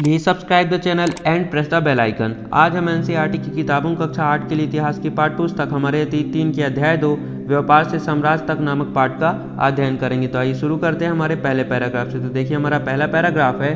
Please subscribe the channel and press the bell icon. आज हम NCERT की किताबों कक्षा 8 के लिए इतिहास की पाठ पुस्तक हमारे 3 के अध्याय 2 व्यापार से साम्राज्य तक नामक पाठ का अध्ययन करेंगे। तो आइए शुरू करते हैं हमारे पहले पैराग्राफ से। तो देखिए हमारा पहला पैराग्राफ है,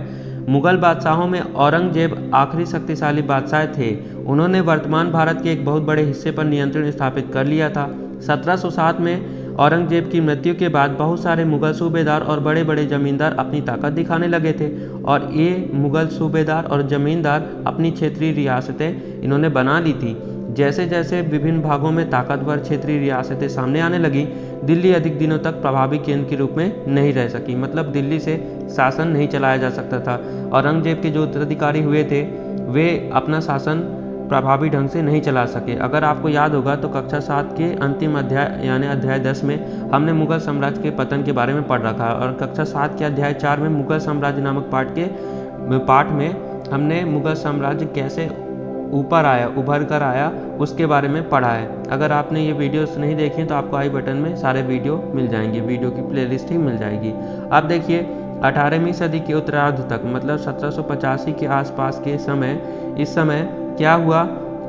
मुगल बादशाहों में औरंगजेब आखिरी शक्तिशाली बादशाह थे। उन्होंने वर्तमान भारत के एक बहुत बड़े हिस्से पर नियंत्रण स्थापित कर लिया था। 1707 में औरंगजेब की मृत्यु के बाद बहुत सारे मुगल सूबेदार और बड़े बड़े जमींदार अपनी ताकत दिखाने लगे थे और ये मुगल सूबेदार और जमींदार अपनी क्षेत्रीय रियासतें इन्होंने बना ली थी। जैसे जैसे विभिन्न भागों में ताकतवर क्षेत्रीय रियासतें सामने आने लगी, दिल्ली अधिक दिनों तक प्रभावी केंद्र के रूप में नहीं रह सकी। मतलब दिल्ली से शासन नहीं चलाया जा सकता था। औरंगजेब के जो उत्तराधिकारी हुए थे वे अपना शासन प्रभावी ढंग से नहीं चला सके। अगर आपको याद होगा तो कक्षा 7 के अंतिम अध्याय यानी अध्याय 10 में हमने मुगल साम्राज्य के पतन के बारे में पढ़ रखा है और कक्षा 7 के अध्याय 4 में मुगल साम्राज्य नामक पाठ में हमने मुगल साम्राज्य कैसे ऊपर आया, उभर कर आया, उसके बारे में पढ़ा है। अगर आपने ये वीडियोस नहीं देखे तो आपको आई बटन में सारे वीडियो मिल जाएंगे, वीडियो की प्लेलिस्ट ही मिल जाएगी। अब देखिए 18वीं सदी के उत्तरार्ध तक मतलब 1785 के आसपास के इस समय क्या हुआ,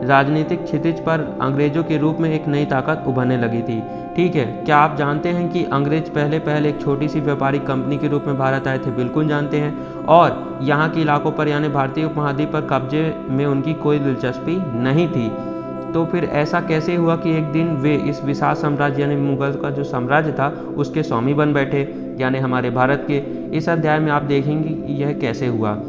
राजनीतिक क्षितिज पर अंग्रेजों के रूप में एक नई ताकत उभरने लगी थी। ठीक है, क्या आप जानते हैं कि अंग्रेज पहले एक छोटी सी व्यापारिक कंपनी के रूप में भारत आए थे? बिल्कुल जानते हैं। और यहाँ के इलाकों पर यानी भारतीय उपमहाद्वीप पर कब्जे में उनकी कोई दिलचस्पी नहीं थी। तो फिर ऐसा कैसे हुआ कि एक दिन वे इस विशाल साम्राज्य यानी मुगल का जो साम्राज्य था उसके स्वामी बन बैठे, यानी हमारे भारत के। इस अध्याय में आप देखेंगे कि यह कैसे हुआ।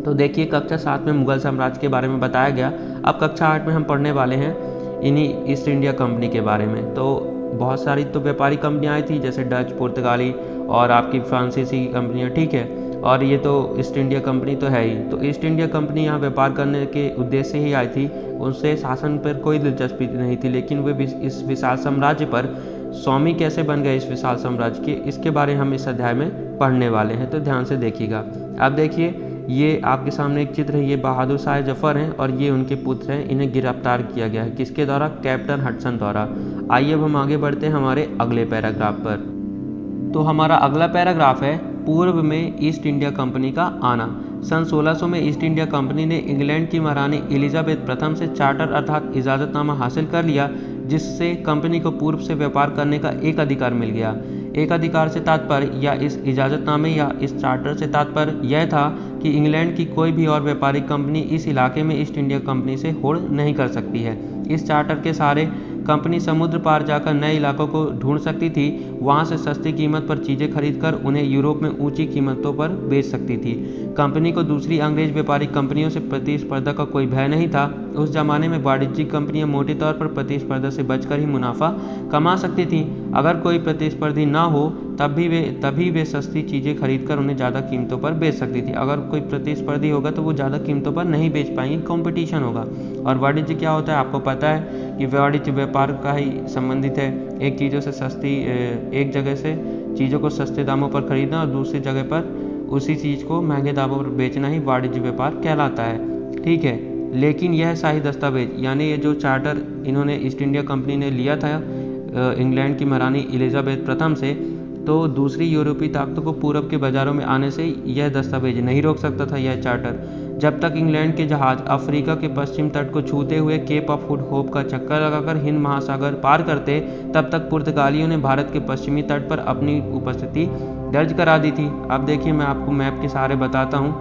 तो देखिए कक्षा 7 में मुगल साम्राज्य के बारे में बताया गया। अब कक्षा 8 में हम पढ़ने वाले हैं इन्हीं ईस्ट इंडिया कंपनी के बारे में। तो बहुत सारी तो व्यापारी कंपनियां आई थी जैसे डच, पुर्तगाली और आपकी फ्रांसीसी कंपनियां। ठीक है, और ये तो ईस्ट इंडिया कंपनी तो है ही। तो ईस्ट इंडिया कंपनी यहाँ व्यापार करने के उद्देश्य से ही आई थी, उनसे शासन पर कोई दिलचस्पी नहीं थी। लेकिन वे इस विशाल साम्राज्य पर स्वामी कैसे बन गए इस विशाल साम्राज्य के, इसके बारे में हम इस अध्याय में पढ़ने वाले हैं। तो ध्यान से देखिएगा। अब देखिए ये आपके सामने एक चित्र है, ये बहादुर शाह जफर हैं और ये उनके पुत्र हैं। इन्हें गिरफ्तार किया गया है किसके द्वारा? कैप्टन हडसन द्वारा। आइए अब हम आगे बढ़ते हैं हमारे अगले पैराग्राफ पर। तो हमारा अगला पैराग्राफ है, पूर्व में ईस्ट इंडिया कंपनी का आना। सन 1600 में ईस्ट इंडिया कंपनी ने इंग्लैंड की महारानी एलिजाबेथ प्रथम से चार्टर अर्थात इजाज़तनामा हासिल कर लिया, जिससे कंपनी को पूर्व से व्यापार करने का एक अधिकार मिल गया। एक अधिकार से तात्पर्य या इस इजाज़तनामे या इस चार्टर से तात्पर्य यह था कि इंग्लैंड की कोई भी और व्यापारिक कंपनी इस इलाके में ईस्ट इंडिया कंपनी से होड़ नहीं कर सकती है। इस चार्टर के सहारे कंपनी समुद्र पार जाकर नए इलाकों को ढूंढ सकती थी, वहां से सस्ती कीमत पर चीज़ें खरीदकर उन्हें यूरोप में ऊंची कीमतों पर बेच सकती थी। कंपनी को दूसरी अंग्रेज व्यापारिक कंपनियों से प्रतिस्पर्धा का कोई भय नहीं था। उस जमाने में वाणिज्यिक कंपनियां मोटे तौर पर प्रतिस्पर्धा से बचकर ही मुनाफा कमा सकती थीं। अगर कोई प्रतिस्पर्धी ना हो तभी वे सस्ती चीज़ें खरीदकर उन्हें ज़्यादा कीमतों पर बेच सकती थी। अगर कोई प्रतिस्पर्धी होगा तो वो ज़्यादा कीमतों पर नहीं बेच पाएंगे, कंपटीशन होगा। और वाणिज्य क्या होता है आपको पता है कि वाणिज्य व्यापार का ही संबंधित है। एक जगह से चीज़ों को सस्ते दामों पर खरीदना और दूसरी जगह पर उसी चीज़ को महंगे दामों पर बेचना ही वाणिज्य व्यापार कहलाता है। ठीक है, लेकिन यह शाही दस्तावेज यानी ये जो चार्टर इन्होंने ईस्ट इंडिया कंपनी ने लिया था इंग्लैंड की महारानी एलिजाबेथ प्रथम से, तो दूसरी यूरोपीय ताकतों को पूरब के बाजारों में आने से यह दस्तावेज नहीं रोक सकता था। यह चार्टर जब तक इंग्लैंड के जहाज अफ्रीका के पश्चिम तट को छूते हुए केप ऑफ गुड होप का चक्कर लगाकर हिंद महासागर पार करते, तब तक पुर्तगालियों ने भारत के पश्चिमी तट पर अपनी उपस्थिति दर्ज करा दी थी। अब देखिए मैं आपको मैप के सहारे बताता हूँ।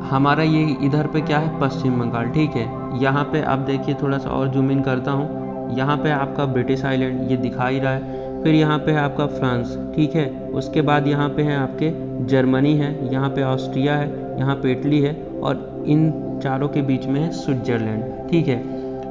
हमारा ये इधर पे क्या है? पश्चिम बंगाल। ठीक है, यहाँ पे आप देखिए, थोड़ा सा और जूम इन करता हूँ। यहाँ पे आपका ब्रिटिश आइलैंड ये दिखा ही रहा है। फिर यहाँ पे है आपका फ्रांस। ठीक है, उसके बाद यहाँ पे है आपके जर्मनी है, यहाँ पे ऑस्ट्रिया है, यहाँ पे इटली है और इन चारों के बीच में है स्विट्जरलैंड। ठीक है,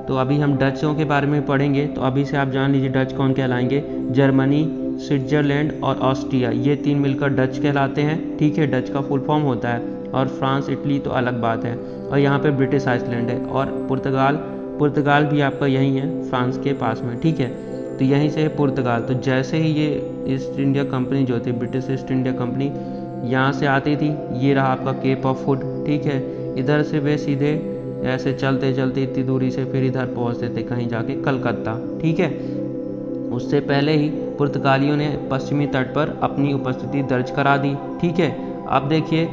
तो अभी हम डचों के बारे में पढ़ेंगे। तो अभी से आप जान लीजिए डच कौन कहलाएंगे। जर्मनी, स्विट्जरलैंड और ऑस्ट्रिया ये 3 मिलकर डच कहलाते हैं। ठीक है, डच का फुल फॉर्म होता है। और फ्रांस, इटली तो अलग बात है। और यहाँ पे ब्रिटिश आइसलैंड है और पुर्तगाल भी आपका यही है फ्रांस के पास में। ठीक है, तो यहीं से है पुर्तगाल। तो जैसे ही ये ईस्ट इंडिया कंपनी जो थी, ब्रिटिश ईस्ट इंडिया कंपनी यहाँ से आती थी, ये रहा आपका केप ऑफ गुड। ठीक है, इधर से वे सीधे ऐसे चलते चलते इतनी दूरी से फिर इधर पहुँचते थे कहीं जाके कलकत्ता। ठीक है, उससे पहले ही पुर्तगालियों ने पश्चिमी तट पर अपनी उपस्थिति दर्ज करा दी। ठीक है, अब देखिए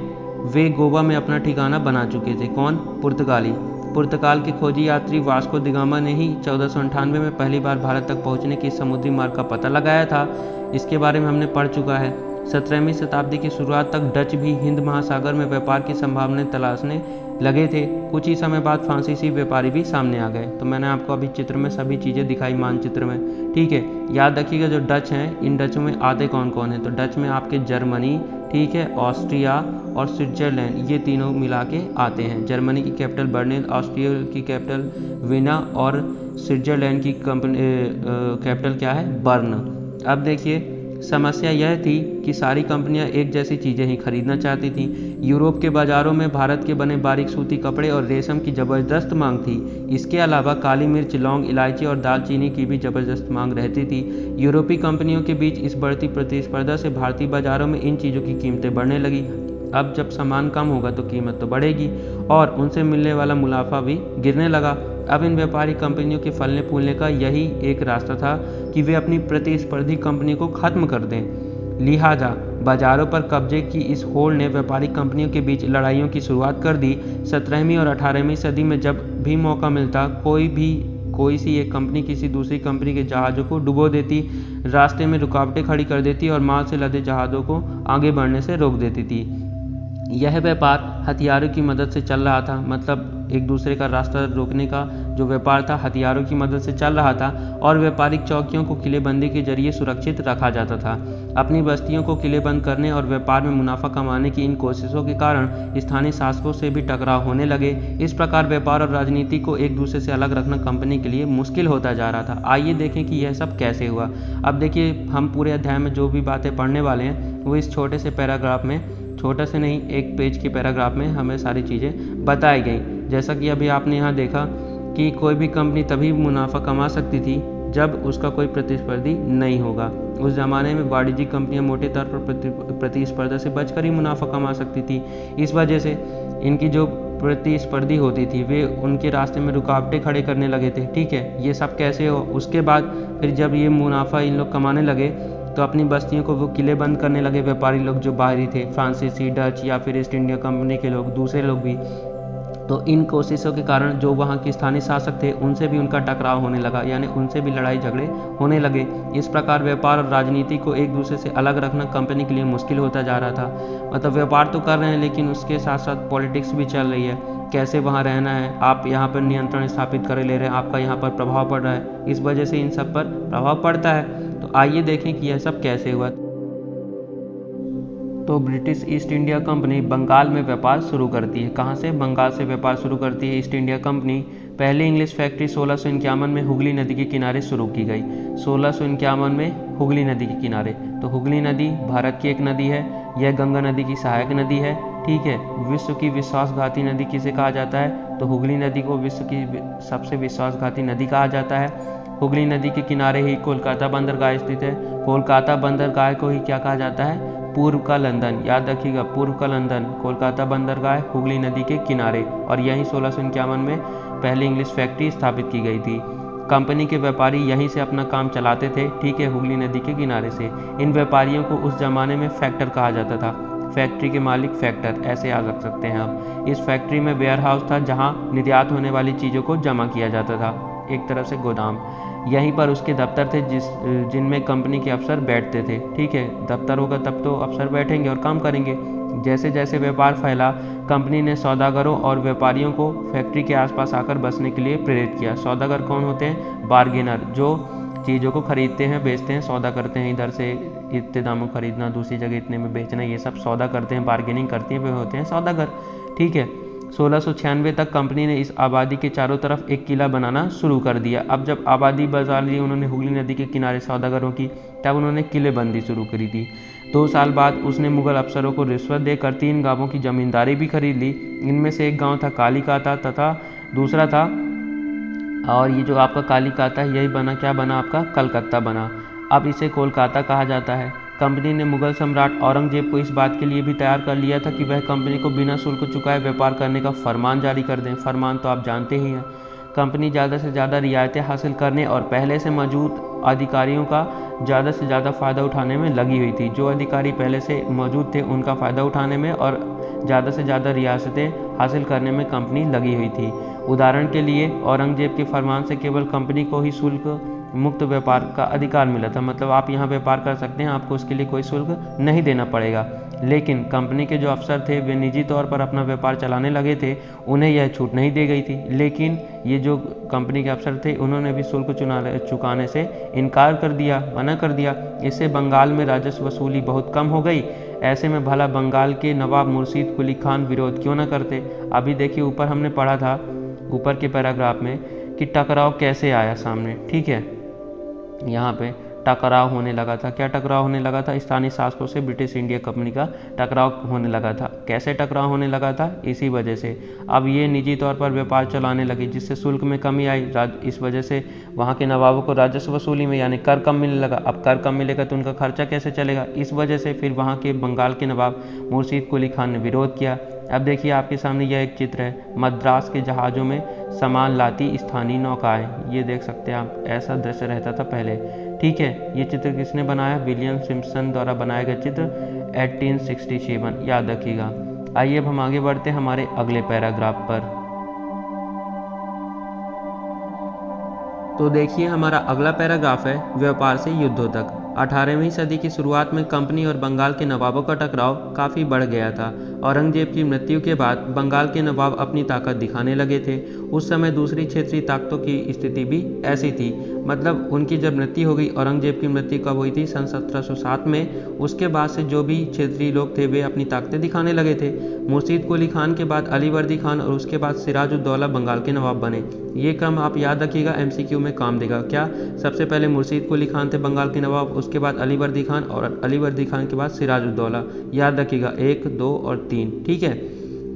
वे गोवा में अपना ठिकाना बना चुके थे। कौन? पुर्तगाली। पुर्तगाल के खोजी यात्री वास्को द गामा ने ही 1498 में पहली बार भारत तक पहुंचने की समुद्री मार्ग का पता लगाया था। इसके बारे में हमने पढ़ चुका है। 17वीं शताब्दी की शुरुआत तक डच भी हिंद महासागर में व्यापार की संभावनाएं तलाशने लगे थे। कुछ ही समय बाद फ्रांसीसी व्यापारी भी सामने आ गए। तो मैंने आपको अभी चित्र में सभी चीज़ें दिखाई मानचित्र में, ठीक है। याद रखिएगा जो डच हैं, इन डचों में आते कौन कौन है। तो डच में आपके जर्मनी, ठीक है, ऑस्ट्रिया और स्विट्जरलैंड, ये तीनों मिला के आते हैं। जर्मनी की कैपिटल बर्लिन, ऑस्ट्रिया की कैपिटल वीना और स्विट्जरलैंड की कैपिटल क्या है? बर्न। अब देखिए समस्या यह थी कि सारी कंपनियां एक जैसी चीज़ें ही खरीदना चाहती थीं। यूरोप के बाज़ारों में भारत के बने बारीक सूती कपड़े और रेशम की ज़बरदस्त मांग थी। इसके अलावा काली मिर्च, लौंग, इलायची और दालचीनी की भी ज़बरदस्त मांग रहती थी। यूरोपीय कंपनियों के बीच इस बढ़ती प्रतिस्पर्धा से भारतीय बाज़ारों में इन चीज़ों की कीमतें बढ़ने लगी। अब जब सामान कम होगा तो कीमत तो बढ़ेगी और उनसे मिलने वाला मुनाफा भी गिरने लगा। अब इन व्यापारी कंपनियों के फलने फूलने का यही एक रास्ता था कि वे अपनी प्रतिस्पर्धी कंपनी को खत्म कर दें। लिहाजा बाजारों पर कब्जे की इस होड़ ने व्यापारी कंपनियों के बीच लड़ाइयों की शुरुआत कर दी। 17वीं और 18वीं सदी में जब भी मौका मिलता कोई सी एक कंपनी किसी दूसरी कंपनी के जहाज़ों को डुबो देती, रास्ते में रुकावटें खड़ी कर देती और माल से लदे जहाज़ों को आगे बढ़ने से रोक देती थी। यह व्यापार हथियारों की मदद से चल रहा था। मतलब एक दूसरे का रास्ता रोकने का जो व्यापार था हथियारों की मदद से चल रहा था और व्यापारिक चौकियों को किलेबंदी के जरिए सुरक्षित रखा जाता था। अपनी बस्तियों को किलेबंद करने और व्यापार में मुनाफा कमाने की इन कोशिशों के कारण स्थानीय शासकों से भी टकराव होने लगे। इस प्रकार व्यापार और राजनीति को एक दूसरे से अलग रखना कंपनी के लिए मुश्किल होता जा रहा था। आइए देखें कि यह सब कैसे हुआ। अब देखिए हम पूरे अध्याय में जो भी बातें पढ़ने वाले हैं वो इस छोटे से पैराग्राफ में, छोटा से नहीं, एक पेज के पैराग्राफ में हमें सारी चीज़ें बताई गई। जैसा कि अभी आपने यहाँ देखा कि कोई भी कंपनी तभी मुनाफा कमा सकती थी जब उसका कोई प्रतिस्पर्धी नहीं होगा। उस ज़माने में वाणिज्यिक कंपनियां मोटे तौर पर प्रतिस्पर्धा से बचकर ही मुनाफा कमा सकती थी। इस वजह से इनकी जो प्रतिस्पर्धी होती थी वे उनके रास्ते में रुकावटें खड़े करने लगे थे। ठीक है, ये सब कैसे हो। उसके बाद फिर जब ये मुनाफा इन लोग कमाने लगे तो अपनी बस्तियों को वो किले बंद करने लगे। व्यापारी लोग जो बाहरी थे, फ्रांसीसी, डच या फिर ईस्ट इंडिया कंपनी के लोग, दूसरे लोग भी। तो इन कोशिशों के कारण जो वहाँ के स्थानीय शासक थे उनसे भी उनका टकराव होने लगा, यानी उनसे भी लड़ाई झगड़े होने लगे। इस प्रकार व्यापार और राजनीति को एक दूसरे से अलग रखना कंपनी के लिए मुश्किल होता जा रहा था। मतलब व्यापार तो कर रहे हैं लेकिन उसके साथ साथ पॉलिटिक्स भी चल रही है। कैसे वहाँ रहना है, आप यहाँ पर नियंत्रण स्थापित कर ले रहे हैं, आपका यहाँ पर प्रभाव पड़ रहा है। इस वजह से इन सब पर प्रभाव पड़ता है। तो आइए देखें कि यह सब कैसे हुआ। तो British East India Company Bengal में व्यापार शुरू करती है। कहाँ से? बंगाल से व्यापार शुरू करती है ईस्ट इंडिया कंपनी। पहली इंग्लिश फैक्ट्री 1651 में हुगली नदी के किनारे शुरू की गई। 1651 में हुगली नदी के किनारे। तो हुगली नदी भारत की एक नदी है, यह गंगा नदी की सहायक नदी है। ठीक है, विश्व की विश्वासघाती नदी किसे कहा जाता है? तो हुगली नदी को विश्व की सबसे विश्वासघाती नदी कहा जाता है। हुगली नदी के किनारे ही कोलकाता बंदरगाह स्थित है। कोलकाता बंदरगाह को ही क्या कहा जाता है? पूर्व का लंदन। याद रखिएगा, पूर्व का लंदन। कोलकाता बंदरगाह हुगली नदी के किनारे, और यहीं 1651 में पहली इंग्लिश फैक्ट्री स्थापित की गई थी। कंपनी के व्यापारी यहीं से अपना काम चलाते थे। ठीक है, हुगली नदी के किनारे से। इन व्यापारियों को उस जमाने में फैक्टर कहा जाता था। फैक्ट्री के मालिक फैक्टर, ऐसे याद रख सकते हैं आप। इस फैक्ट्री में वेयर हाउस था जहां निर्यात होने वाली चीज़ों को जमा किया जाता था, एक तरह से गोदाम। यहीं पर उसके दफ्तर थे जिनमें कंपनी के अफसर बैठते थे। ठीक है, दफ्तर होगा तब तो अफसर बैठेंगे और काम करेंगे। जैसे जैसे व्यापार फैला, कंपनी ने सौदागरों और व्यापारियों को फैक्ट्री के आसपास आकर बसने के लिए प्रेरित किया। सौदागर कौन होते हैं? बार्गेनर, जो चीज़ों को खरीदते हैं, बेचते हैं, सौदा करते हैं। इधर से इतने दामों खरीदना, दूसरी जगह इतने में बेचना, ये सब सौदा करते हैं, बार्गेनिंग करते हैं, वे होते हैं सौदागर। ठीक है, 1696 तक कंपनी ने इस आबादी के चारों तरफ एक किला बनाना शुरू कर दिया। अब जब आबादी बसा ली उन्होंने हुगली नदी के किनारे सौदागरों की, तब उन्होंने किलेबंदी शुरू करी थी। 2 साल बाद उसने मुगल अफसरों को रिश्वत देकर 3 गांवों की जमींदारी भी खरीद ली। इनमें से एक गांव था कालीकाता तथा दूसरा था, और ये जो आपका कालीकाता है यही बना, क्या बना आपका? कलकत्ता बना। अब इसे कोलकाता कहा जाता है। कंपनी ने मुगल सम्राट औरंगजेब को इस बात के लिए भी तैयार कर लिया था कि वह कंपनी को बिना शुल्क चुकाए व्यापार करने का फरमान जारी कर दें। फरमान तो आप जानते ही हैं। कंपनी ज़्यादा से ज़्यादा रियायतें हासिल करने और पहले से मौजूद अधिकारियों का ज़्यादा से ज़्यादा फ़ायदा उठाने में लगी हुई थी। जो अधिकारी पहले से मौजूद थे उनका फ़ायदा उठाने में और ज़्यादा से ज़्यादा रियासतें हासिल करने में कंपनी लगी हुई थी। उदाहरण के लिए औरंगजेब के फरमान से केवल कंपनी को ही शुल्क मुक्त व्यापार का अधिकार मिला था, मतलब आप यहाँ व्यापार कर सकते हैं, आपको उसके लिए कोई शुल्क नहीं देना पड़ेगा। लेकिन कंपनी के जो अफसर थे वे निजी तौर पर अपना व्यापार चलाने लगे थे, उन्हें यह छूट नहीं दी गई थी। लेकिन ये जो कंपनी के अफसर थे उन्होंने भी शुल्क चुकाने से इनकार कर दिया, मना कर दिया। इससे बंगाल में राजस्व वसूली बहुत कम हो गई। ऐसे में भला बंगाल के नवाब मुर्शीद कुली खान विरोध क्यों न करते। अभी देखिए ऊपर हमने पढ़ा था, ऊपर के पैराग्राफ में, कि टकराव कैसे आया सामने। ठीक है, यहाँ पे टकराव होने लगा था। क्या टकराव होने लगा था? स्थानीय शासकों से ब्रिटिश इंडिया कंपनी का टकराव होने लगा था। कैसे टकराव होने लगा था? इसी वजह से अब ये निजी तौर पर व्यापार चलाने लगे, जिससे शुल्क में कमी आई। इस वजह से वहाँ के नवाबों को राजस्व वसूली में यानी कर कम मिलने लगा। अब कर कम मिलेगा तो उनका खर्चा कैसे चलेगा? इस वजह से फिर वहाँ के बंगाल के नवाब मुर्शीद कुली खान ने विरोध किया। अब देखिए आपके सामने यह एक चित्र है, मद्रास के जहाज़ों में सामान लाती स्थानीय नौकाएं। ये देख सकते हैं आप, ऐसा दृश्य रहता था पहले। ठीक है, ये चित्र किसने बनाया? विलियम सिम्पसन द्वारा बनाया गया चित्र 1867, याद रखिएगा। आइए अब हम आगे बढ़ते हैं हमारे अगले पैराग्राफ पर। तो देखिए हमारा अगला पैराग्राफ है व्यापार से युद्धों तक। 18वीं सदी की शुरुआत में कंपनी और बंगाल के नवाबों का टकराव काफ़ी बढ़ गया था। औरंगजेब की मृत्यु के बाद बंगाल के नवाब अपनी ताकत दिखाने लगे थे। उस समय दूसरी क्षेत्रीय ताकतों की स्थिति भी ऐसी थी, मतलब उनकी जब मृत्यु हो गई, औरंगजेब की मृत्यु कब हुई थी? सन 1707 में। उसके बाद से जो भी क्षेत्रीय लोग थे वे अपनी ताकतें दिखाने लगे थे। मुर्शीद कुली खान के बाद अलीवर्दी खान और उसके बाद सिराजुद्दौला बंगाल के नवाब बने। ये क्रम आप याद रखिएगा, MCQ में काम देगा। क्या? सबसे पहले मुर्शीद कुली खान थे बंगाल के नवाब, उसके बाद अलीवर्दी खान और अलीवर्दी खान के बाद सिराजुद्दौला। याद रखिएगा 1, 2 और 3। ठीक है,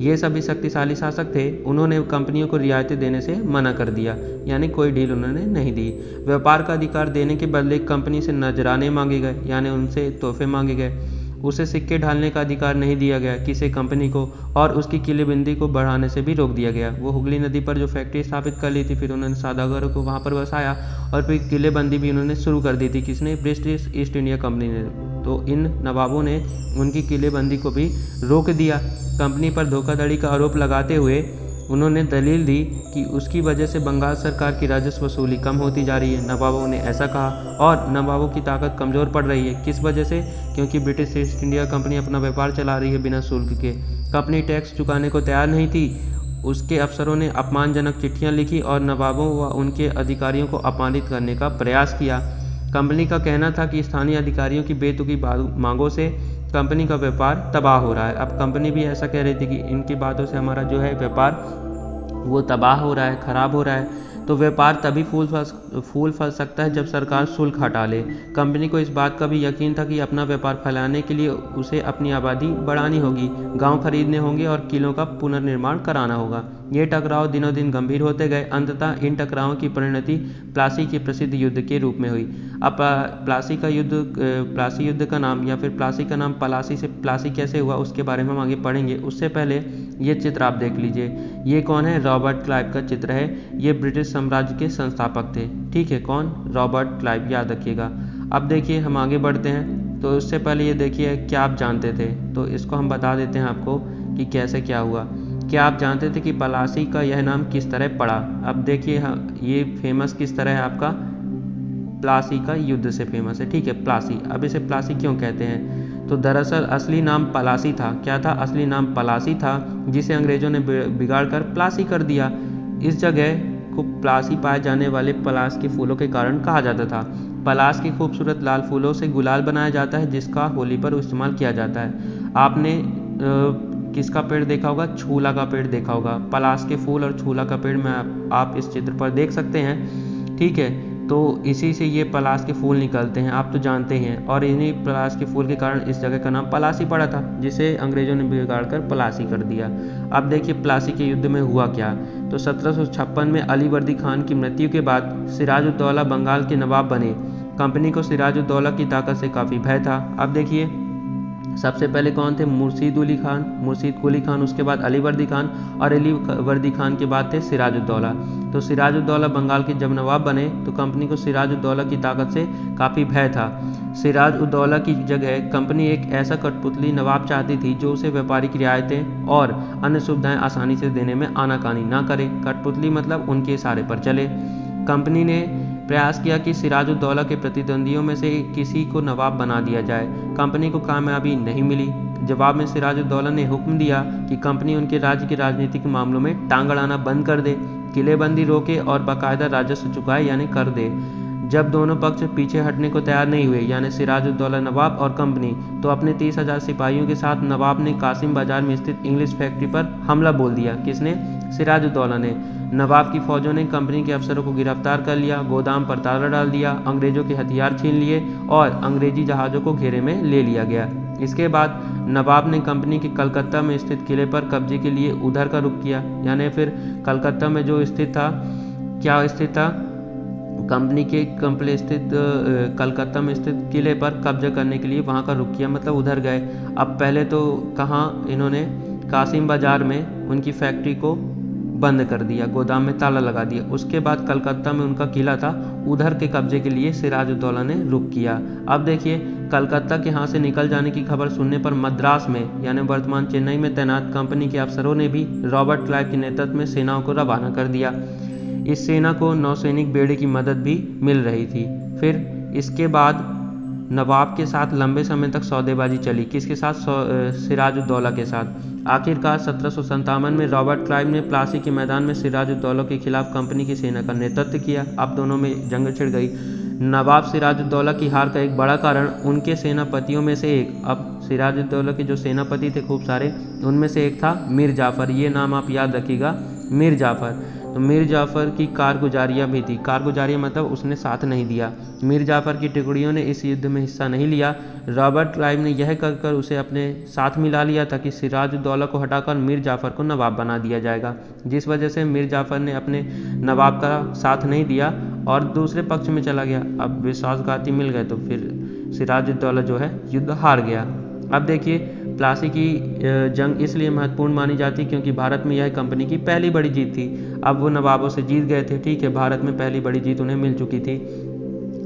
ये सभी शक्तिशाली शासक थे। उन्होंने कंपनियों को रियायतें देने से मना कर दिया, यानी कोई डील उन्होंने नहीं दी। व्यापार का अधिकार देने के बदले कंपनी से नजराने मांगे गए, यानी उनसे तोहफे मांगे गए। उसे सिक्के ढालने का अधिकार नहीं दिया गया किसी कंपनी को, और उसकी किलेबंदी को बढ़ाने से भी रोक दिया गया। वो हुगली नदी पर जो फैक्ट्री स्थापित कर ली थी, फिर उन्होंने सौदागरों को वहाँ पर बसाया और फिर किलेबंदी भी उन्होंने शुरू कर दी थी। किसने? ब्रिटिश ईस्ट इंडिया कंपनी ने। तो इन नवाबों ने उनकी किलेबंदी को भी रोक दिया। कंपनी पर धोखाधड़ी का आरोप लगाते हुए उन्होंने दलील दी कि उसकी वजह से बंगाल सरकार की राजस्व वसूली कम होती जा रही है। नवाबों ने ऐसा कहा, और नवाबों की ताकत कमज़ोर पड़ रही है। किस वजह से? क्योंकि ब्रिटिश ईस्ट इंडिया कंपनी अपना व्यापार चला रही है बिना शुल्क के। कंपनी टैक्स चुकाने को तैयार नहीं थी। उसके अफसरों ने अपमानजनक चिट्ठियाँ लिखी और नवाबों व उनके अधिकारियों को अपमानित करने का प्रयास किया। कंपनी का कहना था कि स्थानीय अधिकारियों की बेतुकी मांगों से कंपनी का व्यापार तबाह हो रहा है। अब कंपनी भी ऐसा कह रही थी कि इनकी बातों से हमारा जो है व्यापार वो तबाह हो रहा है, ख़राब हो रहा है। तो व्यापार तभी फूल फल सकता है जब सरकार शुल्क हटा ले। कंपनी को इस बात का भी यकीन था कि अपना व्यापार फैलाने के लिए उसे अपनी आबादी बढ़ानी होगी, गांव खरीदने होंगे और किलों का पुनर्निर्माण कराना होगा। ये टकराव दिनों दिन गंभीर होते गए। अंततः इन टकरावों की परिणति प्लासी के प्रसिद्ध युद्ध के रूप में हुई। अब प्लासी युद्ध का नाम, या फिर प्लासी का नाम पलासी से प्लासी कैसे हुआ उसके बारे में हम आगे पढ़ेंगे। उससे पहले ये चित्र आप देख लीजिए। ये कौन है? रॉबर्ट क्लाइव का चित्र है। ये ब्रिटिश साम्राज्य के संस्थापक थे। ठीक है, कौन? रॉबर्ट क्लाइव, याद रखिएगा। अब देखिए हम आगे बढ़ते हैं। तो उससे पहले ये देखिए, क्या आप जानते थे? तो इसको हम बता देते हैं आपको कि कैसे क्या हुआ। क्या आप जानते थे कि पलासी का यह नाम किस तरह पड़ा? अब देखिए ये फेमस किस तरह है आपका? प्लासी का युद्ध से फेमस है। ठीक है, प्लासी। अब इसे प्लासी क्यों कहते हैं? तो दरअसल असली नाम पलासी था। क्या था? असली नाम पलासी था, जिसे अंग्रेजों ने बिगाड़कर प्लासी कर दिया। इस जगह को प्लासी पाए जाने वाले पलास के फूलों के कारण कहा जाता था। पलास के खूबसूरत लाल फूलों से गुलाल बनाया जाता है, जिसका होली पर इस्तेमाल किया जाता है। आपने किसका पेड़ देखा होगा? छूला का पेड़ देखा होगा। पलास के फूल और छूला का पेड़ में आप इस चित्र पर देख सकते हैं। ठीक है, तो इसी से ये पलास के फूल निकलते हैं, आप तो जानते हैं। और इन्हीं पलास के फूल के कारण इस जगह का नाम पलासी पड़ा था, जिसे अंग्रेजों ने बिगाड़कर पलासी कर दिया। अब देखिए प्लासी के युद्ध में हुआ क्या। तो 1756 में अलीवर्दी खान की मृत्यु के बाद सिराजुद्दौला बंगाल के नवाब बने। कंपनी को सिराजुद्दौला की ताकत से काफ़ी भय था। अब देखिए सबसे पहले कौन थे? मुर्शीद कुली खान, उसके बाद अली वर्दी खान, और अली वर्दी खान के बाद थे सिराजुद्दौला। तो सिराजुद्दौला बंगाल के जब नवाब बने तो कंपनी को सिराजुद्दौला की ताकत से काफ़ी भय था। सिराजुद्दौला की जगह कंपनी एक ऐसा कठपुतली नवाब चाहती थी जो उसे व्यापारिक रियायतें और अन्य सुविधाएं आसानी से देने में आनाकानी ना करे। कठपुतली मतलब उनके इशारे पर चले। कंपनी ने प्रयास किया कि सिराजुद्दौला के प्रतिद्वंदियों में से किसी को नवाब बना दिया जाए। कंपनी को कामयाबी नहीं मिली। जवाब में सिराजुद्दौला ने हुक्म दिया कि कंपनी उनके राज्य के राजनीतिक मामलों में टांग अड़ाना बंद कर दे, किलेबंदी रोके और बाकायदा राजस्व चुकाए यानी कर दे। जब दोनों पक्ष पीछे हटने को तैयार नहीं हुए यानी सिराजुद्दौला नवाब और कंपनी, तो अपने 30,000 सिपाहियों के साथ नवाब ने कासिम बाजार में स्थित इंग्लिश फैक्ट्री पर हमला बोल दिया। किसने? सिराजुद्दौला ने। नवाब की फौजों ने कंपनी के अफसरों को गिरफ्तार कर लिया, गोदाम पर ताला डाल दिया, अंग्रेजों के हथियार छीन लिए और अंग्रेजी जहाज़ों को घेरे में ले लिया गया। इसके बाद नवाब ने कंपनी के कलकत्ता में स्थित किले पर कब्जे के लिए उधर का रुख किया, यानी फिर कलकत्ता में जो स्थित था, क्या स्थित था? कंपनी के कलकत्ता में स्थित किले पर कब्जा करने के लिए वहां का रुख किया, मतलब उधर गए। अब पहले तो कहाँ इन्होंने कासिम बाजार में उनकी फैक्ट्री को बंद कर दिया, गोदाम में ताला लगा दिया। उसके बाद कलकत्ता में उनका किला था, उधर के कब्जे के लिए सिराजुद्दौला ने रुख किया। अब देखिए, कलकत्ता के यहाँ से निकल जाने की खबर सुनने पर मद्रास में यानी वर्तमान चेन्नई में तैनात कंपनी के अफसरों ने भी रॉबर्ट क्लाइव के नेतृत्व में सेनाओं को रवाना कर दिया। इस सेना को नौसैनिक बेड़े की मदद भी मिल रही थी। फिर इसके बाद नवाब के साथ लंबे समय तक सौदेबाजी चली। किसके साथ? सिराजुद्दौला के साथ। आखिरकार 1757 में रॉबर्ट क्लाइव ने प्लासी के मैदान में सिराजुद्दौला के खिलाफ कंपनी की सेना का नेतृत्व किया। अब दोनों में जंग छिड़ गई। नवाब सिराजुद्दौला की हार का एक बड़ा कारण उनके सेनापतियों में से एक, अब सिराजुद्दौला के जो सेनापति थे खूब सारे, उनमें से एक था मीर जाफ़र। ये नाम आप याद रखिएगा, मीर जाफ़र। तो मीर जाफ़र की कारगुजारियाँ भी थी। कारगुजारियाँ मतलब उसने साथ नहीं दिया। मीर जाफ़र की टुकड़ियों ने इस युद्ध में हिस्सा नहीं लिया। रॉबर्ट क्लाइव ने यह कर उसे अपने साथ मिला लिया था कि सिराजुद्दौला को हटाकर मीर जाफ़र को नवाब बना दिया जाएगा, जिस वजह से मीर जाफ़र ने अपने नवाब का साथ नहीं दिया और दूसरे पक्ष में चला गया। अब विश्वासघाती मिल गए तो फिर सिराजुद्दौला जो है युद्ध हार गया। अब देखिए, प्लासी की जंग इसलिए महत्वपूर्ण मानी जाती क्योंकि भारत में यह कंपनी की पहली बड़ी जीत थी। अब वो नवाबों से जीत गए थे, ठीक है, भारत में पहली बड़ी जीत उन्हें मिल चुकी थी,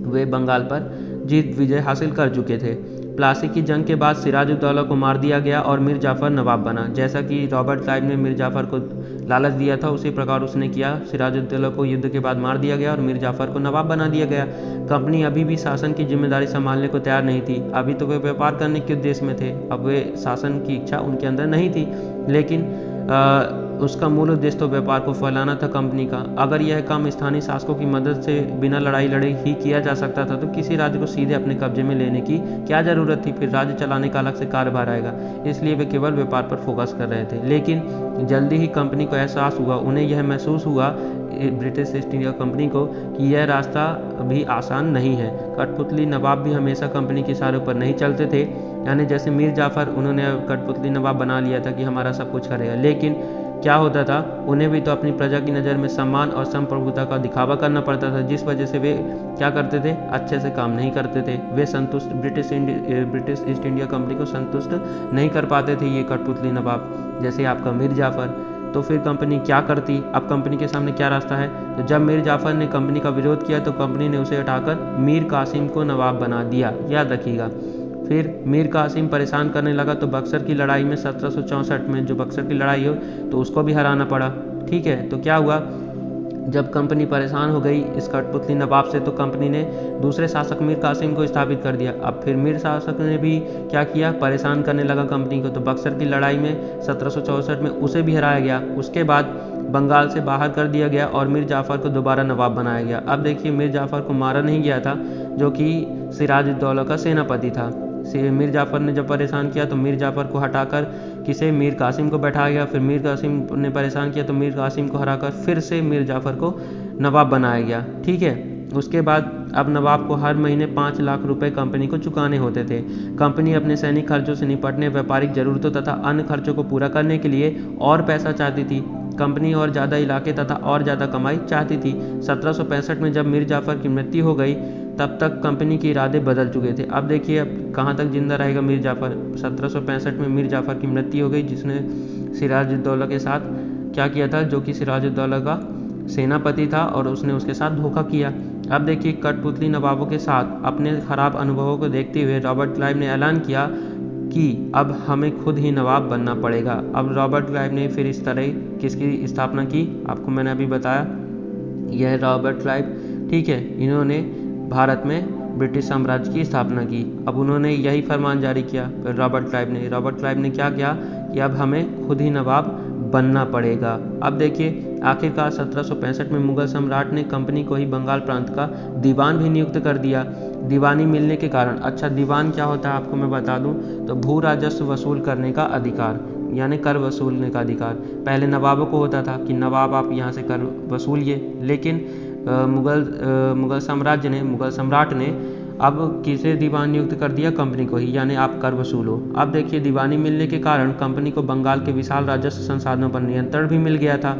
वे बंगाल पर जीत विजय हासिल कर चुके थे। प्लासी की जंग के बाद सिराजुद्दौला को मार दिया गया और मीर जाफ़र नवाब बना। जैसा कि रॉबर्ट क्लाइव ने मीर जाफ़र को लालच दिया था, उसी प्रकार उसने किया। सिराजुद्दौला को युद्ध के बाद मार दिया गया और मीर जाफ़र को नवाब बना दिया गया। कंपनी अभी भी शासन की जिम्मेदारी संभालने को तैयार नहीं थी। अभी तो वे व्यापार करने के उद्देश्य में थे, अब वे शासन की इच्छा उनके अंदर नहीं थी, लेकिन उसका मूल उद्देश्य तो व्यापार को फैलाना था कंपनी का। अगर यह काम स्थानीय शासकों की मदद से बिना लड़ाई लड़े ही किया जा सकता था तो किसी राज्य को सीधे अपने कब्जे में लेने की क्या ज़रूरत थी? फिर राज्य चलाने का अलग से कार्यभार आएगा। इसलिए वे केवल व्यापार पर फोकस कर रहे थे। लेकिन जल्दी ही कंपनी को एहसास हुआ, उन्हें यह महसूस हुआ, ब्रिटिश ईस्ट इंडिया कंपनी को, कि यह रास्ता भी आसान नहीं है। कठपुतली नवाब भी हमेशा कंपनी के इशारों पर नहीं चलते थे। यानी जैसे मीर जाफ़र, उन्होंने कठपुतली नवाब बना लिया था कि हमारा सब कुछ करेगा, लेकिन क्या होता था, उन्हें भी तो अपनी प्रजा की नज़र में सम्मान और संप्रभुता का दिखावा करना पड़ता था, जिस वजह से वे क्या करते थे? अच्छे से काम नहीं करते थे। वे संतुष्ट ब्रिटिश ईस्ट इंडिया कंपनी को संतुष्ट नहीं कर पाते थे ये कठपुतली नवाब, जैसे आपका मीर जाफ़र। तो फिर कंपनी क्या करती? अब कंपनी के सामने क्या रास्ता है? तो जब मीर जाफ़र ने कंपनी का विरोध किया तो कंपनी ने उसे हटाकर मीर कासिम को नवाब बना दिया, याद रखिएगा। फिर मीर कासिम परेशान करने लगा तो बक्सर की लड़ाई में 1764 में जो बक्सर की लड़ाई हो तो उसको भी हराना पड़ा, ठीक है। तो क्या हुआ, जब कंपनी परेशान हो गई इस कठपुतली नवाब से, तो कंपनी ने दूसरे शासक मीर कासिम को स्थापित कर दिया। अब फिर मीर शासक ने भी क्या किया, परेशान करने लगा कंपनी को, तो बक्सर की लड़ाई में 1764 में उसे भी हराया गया। उसके बाद बंगाल से बाहर कर दिया गया और मीर जाफ़र को दोबारा नवाब बनाया गया। अब देखिए, मीर जाफ़र को मारा नहीं गया था, जो कि सिराजुद्दौला का सेनापति था। मीर जाफ़र ने जब परेशान किया तो मीर जाफ़र को हटाकर किसे, मीर कासिम को बैठाया गया। फिर मीर कासिम ने परेशान किया तो मीर कासिम को हराकर फिर से मीर जाफ़र को नवाब बनाया गया, ठीक है। उसके बाद अब नवाब को हर महीने 5 लाख रुपए कंपनी को चुकाने होते थे। कंपनी अपने सैनिक खर्चों से निपटने, व्यापारिक जरूरतों तथा अन्य खर्चों को पूरा करने के लिए और पैसा चाहती थी। कंपनी और ज़्यादा इलाके तथा और ज़्यादा कमाई चाहती थी। 1765 में जब मीर जाफ़र की मृत्यु हो गई तब तक कंपनी के इरादे बदल चुके थे। अब देखिए अब कहाँ तक जिंदा रहेगा मीर जाफ़र। 1765 में मीर जाफ़र की मृत्यु हो गई, जिसने सिराजुद्दौला के साथ क्या किया था, जो कि सिराजुद्दौला का सेनापति था और उसने उसके साथ धोखा किया। अब देखिए कठपुतली नवाबों के साथ अपने खराब अनुभवों को देखते हुए रॉबर्ट क्लाइव ने ऐलान किया कि अब हमें खुद ही नवाब बनना पड़ेगा। अब रॉबर्ट क्लाइव ने फिर इस तरह किसकी स्थापना की, आपको मैंने अभी बताया, यह है रॉबर्ट क्लाइव। ठीक है, इन्होंने भारत में ब्रिटिश साम्राज्य की स्थापना की। अब उन्होंने यही फरमान जारी किया रॉबर्ट क्लाइव ने क्या किया कि अब हमें खुद ही नवाब बनना पड़ेगा। अब देखिए आखिरकार 1765 में मुगल सम्राट ने कंपनी को ही बंगाल प्रांत का दीवान भी नियुक्त कर दिया। दीवानी मिलने के कारण, अच्छा दीवान क्या होता है आपको मैं बता दूं, तो भू राजस्व वसूल करने का अधिकार, यानी कर वसूलने का अधिकार। पहले नवाबों को होता था कि नवाब आप यहाँ से कर वसूलिए, लेकिन मुगल सम्राट ने अब किसे दीवान नियुक्त कर दिया, कंपनी को ही, यानी आप कर वसूलो। अब देखिए दीवानी मिलने के कारण कंपनी को बंगाल के विशाल राजस्व संसाधनों पर नियंत्रण भी मिल गया था।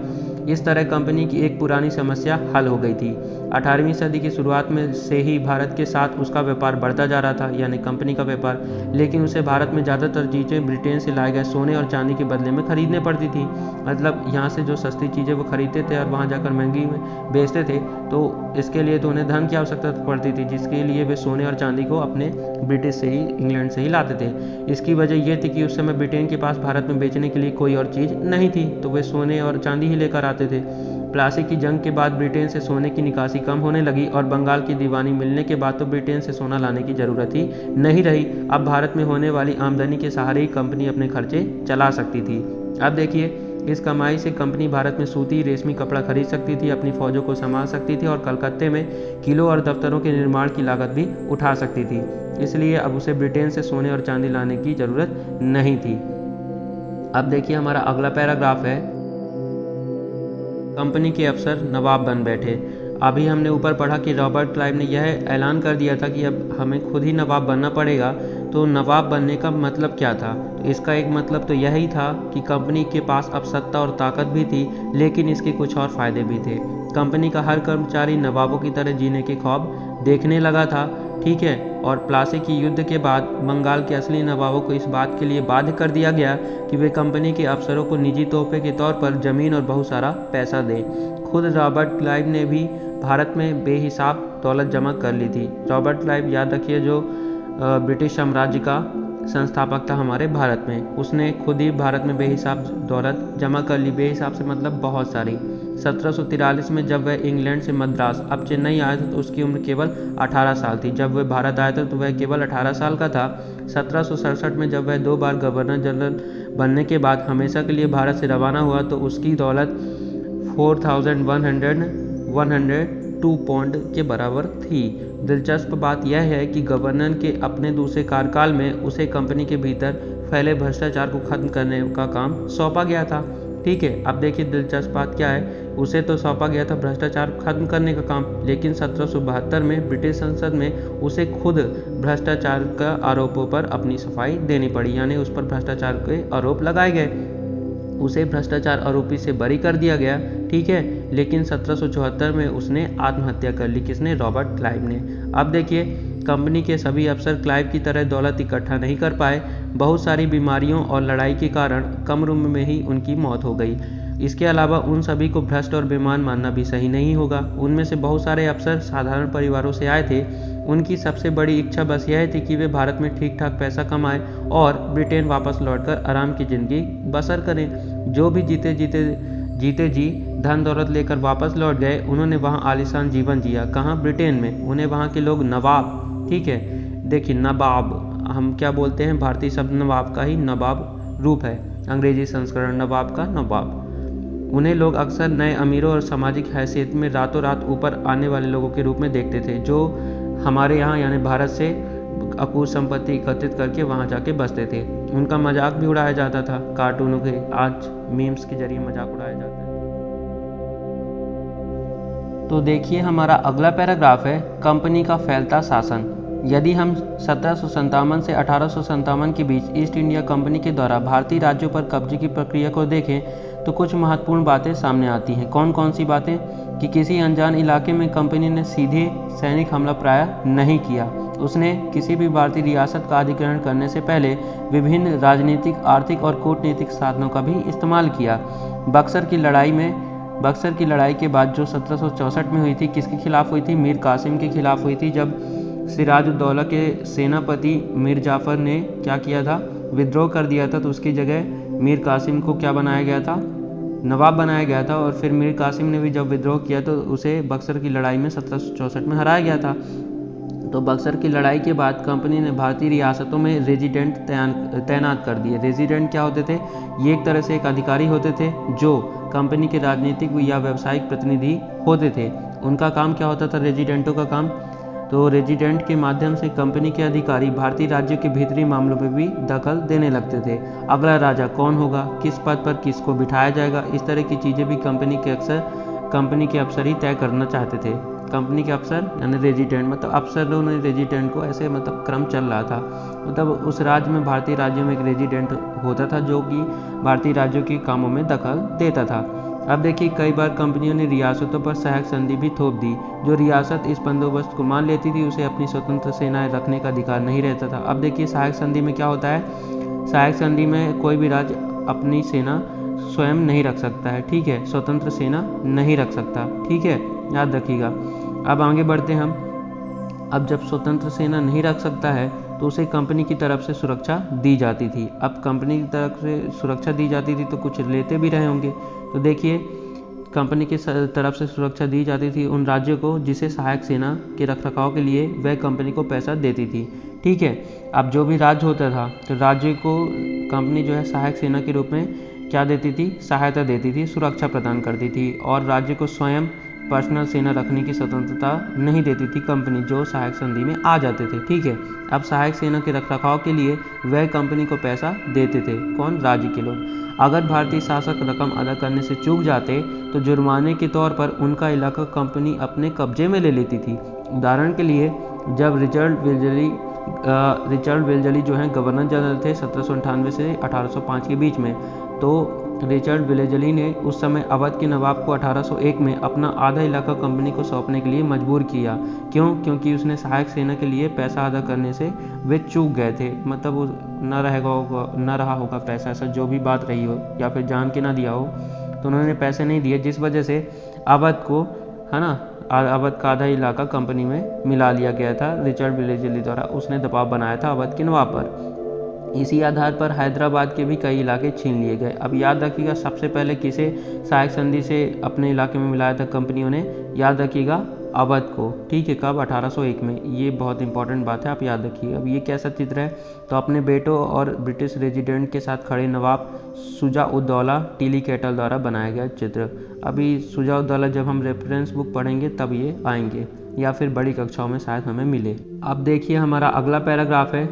इस तरह कंपनी की एक पुरानी समस्या हल हो गई थी। 18वीं सदी की शुरुआत में से ही भारत के साथ उसका व्यापार बढ़ता जा रहा था, यानी कंपनी का व्यापार, लेकिन उसे भारत में ज़्यादातर चीज़ें ब्रिटेन से लाए गए सोने और चांदी के बदले में खरीदने पड़ती थी। मतलब यहाँ से जो सस्ती चीज़ें वो खरीदते थे और वहाँ जाकर महंगी में बेचते थे, तो इसके लिए तो उन्हें धन की आवश्यकता पड़ती थी, जिसके लिए वे सोने और चांदी को अपने ब्रिटिश से ही, इंग्लैंड से ही लाते थे। इसकी वजह यह थी कि उस समय ब्रिटेन के पास भारत में बेचने के लिए कोई और चीज़ नहीं थी, तो वे सोने और चांदी ही लेकर आते थे। प्लासी की जंग के बाद ब्रिटेन से सोने की निकासी कम होने लगी और बंगाल की दीवानी मिलने के बाद तो ब्रिटेन से सोना लाने की जरूरत ही नहीं रही। अब भारत में होने वाली आमदनी के सहारे ही कंपनी अपने खर्चे चला सकती थी। अब देखिए इस कमाई से कंपनी भारत में सूती रेशमी कपड़ा खरीद सकती थी, अपनी फौजों को संभाल सकती थी और कलकत्ते में किलों और दफ्तरों के निर्माण की लागत भी उठा सकती थी। इसलिए अब उसे ब्रिटेन से सोने और चांदी लाने की जरूरत नहीं थी। अब देखिए हमारा अगला पैराग्राफ है, कंपनी के अफसर नवाब बन बैठे। अभी हमने ऊपर पढ़ा कि रॉबर्ट क्लाइव ने यह ऐलान कर दिया था कि अब हमें खुद ही नवाब बनना पड़ेगा। तो नवाब बनने का मतलब क्या था? तो इसका एक मतलब तो यही था कि कंपनी के पास अब सत्ता और ताकत भी थी, लेकिन इसके कुछ और फायदे भी थे। कंपनी का हर कर्मचारी नवाबों की तरह जीने के ख्वाब देखने लगा था, ठीक है। और प्लासी की युद्ध के बाद बंगाल के असली नवाबों को इस बात के लिए बाध्य कर दिया गया कि वे कंपनी के अफसरों को निजी तोहफे के तौर पर जमीन और बहुत सारा पैसा दें। खुद रॉबर्ट क्लाइव ने भी भारत में बेहिसाब दौलत जमा कर ली थी। रॉबर्ट क्लाइव, याद रखिए, जो ब्रिटिश साम्राज्य का संस्थापक था हमारे भारत में, उसने खुद ही भारत में बेहिसाब दौलत जमा कर ली। बेहिसाब से मतलब बहुत सारी। 1743 में जब वह इंग्लैंड से मद्रास, अब चेन्नई आया था, तो उसकी उम्र केवल 18 साल थी। जब वह भारत आया था तो वह केवल 18 साल का था। 1767 में जब वह 2 बार गवर्नर जनरल बनने के बाद हमेशा के लिए भारत से रवाना हुआ तो उसकी दौलत 4102 पौंड के बराबर थी। दिलचस्प बात यह है कि गवर्नर के अपने दूसरे कार्यकाल में उसे कंपनी के भीतर फैले भ्रष्टाचार को खत्म करने का काम सौंपा गया था, ठीक है। अब देखिए दिलचस्प बात क्या है, उसे तो सौंपा गया था भ्रष्टाचार खत्म करने का काम, लेकिन 1772 में ब्रिटिश संसद में उसे खुद भ्रष्टाचार का आरोपों पर अपनी सफाई देनी पड़ी, यानी उस पर भ्रष्टाचार के आरोप लगाए गए। उसे भ्रष्टाचार आरोपी से बरी कर दिया गया, ठीक है। लेकिन 1774 में उसने आत्महत्या कर ली। किसने? रॉबर्ट क्लाइव ने। अब देखिए कंपनी के सभी अफसर क्लाइव की तरह दौलत इकट्ठा नहीं कर पाए। बहुत सारी बीमारियों और लड़ाई के कारण कम उम्र में ही उनकी मौत हो गई। इसके अलावा उन सभी को भ्रष्ट और बेईमान मानना भी सही नहीं होगा। उनमें से बहुत सारे अफसर साधारण परिवारों से आए थे। उनकी सबसे बड़ी इच्छा बस यह थी कि वे भारत में ठीक ठाक पैसा कमाएं और ब्रिटेन वापस लौटकर आराम की जिंदगी बसर करें। जो भी जीते जी धन दौलत लेकर वापस लौट गए, उन्होंने वहां आलीशान जीवन जिया। कहाँ? ब्रिटेन में। उन्हें वहां के लोग नवाब, ठीक है, देखिए नवाब हम क्या बोलते हैं, भारतीय शब्द नवाब का ही नवाब रूप है, अंग्रेजी संस्करण नवाब का नवाब। उन्हें लोग अक्सर नए अमीरों और सामाजिक हैसियत में रातों रात ऊपर आने वाले लोगों के रूप में देखते थे, जो हमारे यहाँ यानी भारत से अपूर्ण संपत्ति एकत्रित करके वहाँ जाके बसते थे। उनका मजाक भी उड़ाया जाता था, कार्टूनों के, आज मीम्स के जरिए मजाक उड़ाया जाता है। तो देखिए हमारा अगला पैराग्राफ है, कंपनी का फैलता शासन। यदि हम 1757 से 1857 के बीच ईस्ट इंडिया कंपनी के द्वारा भारतीय राज्यों पर कब्जे की प्रक्रिया को देखें तो कुछ महत्वपूर्ण बातें सामने आती हैं। कौन कौन सी बातें? कि किसी अनजान इलाके में कंपनी ने सीधे सैनिक हमला प्रायः नहीं किया। उसने किसी भी भारतीय रियासत का अधिग्रहण करने से पहले विभिन्न राजनीतिक, आर्थिक और कूटनीतिक साधनों का भी इस्तेमाल किया। बक्सर की लड़ाई के बाद जो 1764 में हुई थी, किसके खिलाफ हुई थी? मीर कासिम के खिलाफ हुई थी। जब सिराजुद्दौला के सेनापति मीर जाफर ने क्या किया था? विद्रोह कर दिया था, तो उसकी जगह मीर कासिम को क्या बनाया गया था? नवाब बनाया गया था। और फिर मीर कासिम ने भी जब विद्रोह किया तो उसे बक्सर की लड़ाई में 1764 में हराया गया था। तो बक्सर की लड़ाई के बाद कंपनी ने भारतीय रियासतों में रेजिडेंट तैनात कर दिए। रेजिडेंट क्या होते थे? ये एक तरह से एक अधिकारी होते थे जो कंपनी के राजनीतिक या व्यावसायिक प्रतिनिधि होते थे। उनका काम क्या होता था? रेजिडेंटों का काम। तो रेजिडेंट के माध्यम से कंपनी के अधिकारी भारतीय राज्यों के भीतरी मामलों में भी दखल देने लगते थे। अगला राजा कौन होगा, किस पद पर किसको बिठाया जाएगा, इस तरह की चीज़ें भी कंपनी के अफसर ही तय करना चाहते थे। कंपनी के अफसर यानी रेजिडेंट, मतलब अफसरों ने रेजिडेंट को ऐसे मतलब क्रम चल रहा था। मतलब उस राज्य में, भारतीय राज्यों में एक रेजिडेंट होता था जो कि भारतीय राज्यों के कामों में दखल देता था। अब देखिए, कई बार कंपनियों ने रियासतों पर सहायक संधि भी थोप दी। जो रियासत इस बंदोबस्त को मान लेती थी उसे अपनी स्वतंत्र सेनाएं रखने का अधिकार नहीं रहता था। अब देखिए, सहायक संधि में क्या होता है? सहायक संधि में कोई भी राज्य अपनी सेना स्वयं नहीं रख सकता है, ठीक है, स्वतंत्र सेना नहीं रख सकता, ठीक है, याद रखिएगा। अब आगे बढ़ते हम। अब जब स्वतंत्र सेना नहीं रख सकता है तो उसे कंपनी की तरफ से सुरक्षा दी जाती थी। अब कंपनी की तरफ से सुरक्षा दी जाती थी तो कुछ लेते भी रहे होंगे। तो देखिए, कंपनी की तरफ से सुरक्षा दी जाती थी उन राज्यों को जिसे सहायक सेना के रखरखाव के लिए वह कंपनी को पैसा देती थी, ठीक है। अब जो भी राज्य होता था तो राज्य को कंपनी जो है सहायक सेना के रूप में क्या देती थी? सहायता देती थी, सुरक्षा प्रदान करती थी। और राज्य को स्वयं पर्सनल सेना रखने की स्वतंत्रता नहीं देती थी कंपनी, जो सहायक संधि में आ जाते थे, ठीक है। अब सहायक सेना के रखरखाव के लिए वह कंपनी को पैसा देते थे। कौन? राज्य के लोग। अगर भारतीय शासक रकम अदा करने से चूक जाते तो जुर्माने के तौर पर उनका इलाका कंपनी अपने कब्जे में ले लेती थी। उदाहरण के लिए, जब रिचर्ड वेलजली जो हैं गवर्नर जनरल थे 1798 से 1805 के बीच में, तो रिचर्ड वेलजली ने उस समय अवध के नवाब को 1801 में अपना आधा इलाका कंपनी को सौंपने के लिए मजबूर किया। क्यों? क्योंकि उसने सहायक सेना के लिए पैसा अदा करने से वे चूक गए थे। मतलब वो न रहा होगा पैसा, ऐसा जो भी बात रही हो, या फिर जान के ना दिया हो, तो उन्होंने पैसे नहीं दिए, जिस वजह से अवध को, है ना, अवध का आधा इलाका कंपनी में मिला लिया गया था। रिचर्ड वेलजली द्वारा उसने दबाव बनाया था अवध के नवाब पर। इसी आधार पर हैदराबाद के भी कई इलाके छीन लिए गए। अब याद रखिएगा, सबसे पहले किसे सहायक संधि से अपने इलाके में मिलाया था कंपनियों ने? याद रखिएगा, अवध को, ठीक है। कब? 1801 में। ये बहुत इंपॉर्टेंट बात है, आप याद रखिए। अब ये कैसा चित्र है? तो अपने बेटों और ब्रिटिश रेजिडेंट के साथ खड़े नवाब शुजा-उद-दौला टिली कैटल द्वारा बनाया गया चित्र। अभी शुजा-उद-दौला जब हम रेफरेंस बुक पढ़ेंगे तब ये आएंगे, या फिर बड़ी कक्षाओं में शायद हमें मिले। अब देखिए, हमारा अगला पैराग्राफ है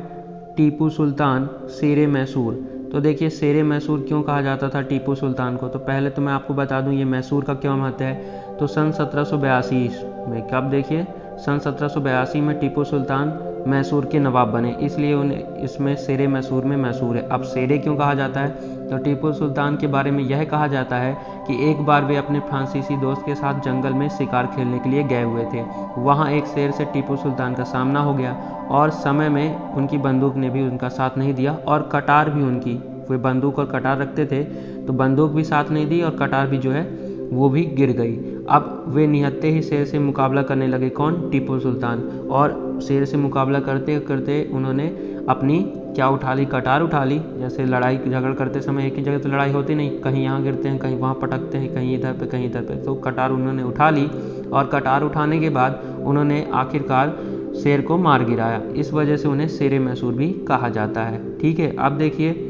टीपू सुल्तान शेरे मैसूर। तो देखिए, शेरे मैसूर क्यों कहा जाता था टीपू सुल्तान को? तो पहले तो मैं आपको बता दूं ये मैसूर का क्यों महत्व है। तो सन 1782 में, कब? देखिए, सन 1782 में टीपू सुल्तान मैसूर के नवाब बने, इसलिए उन्हें इसमें शेरे मैसूर में मैसूर है। अब शेरे क्यों कहा जाता है? तो टीपू सुल्तान के बारे में यह कहा जाता है कि एक बार वे अपने फ्रांसीसी दोस्त के साथ जंगल में शिकार खेलने के लिए गए हुए थे। वहाँ एक शेर से टीपू सुल्तान का सामना हो गया और समय में उनकी बंदूक ने भी उनका साथ नहीं दिया, और कटार भी उनकी, वे बंदूक और कटार रखते थे, तो बंदूक भी साथ नहीं दी और कटार भी जो है वो भी गिर गई। अब वे निहत्ते ही शेर से मुकाबला करने लगे। कौन? टीपू सुल्तान। और शेर से मुकाबला करते करते उन्होंने अपनी क्या उठा ली? कटार उठा ली। जैसे लड़ाई झगड़ करते समय एक ही जगह तो लड़ाई होती नहीं, कहीं यहाँ गिरते हैं, कहीं वहाँ पटकते हैं, कहीं इधर पे कहीं इधर पे, तो कटार उन्होंने उठा ली। और कटार उठाने के बाद उन्होंने आखिरकार शेर को मार गिराया। इस वजह से उन्हें शेरे मैसूर भी कहा जाता है, ठीक है। अब देखिए,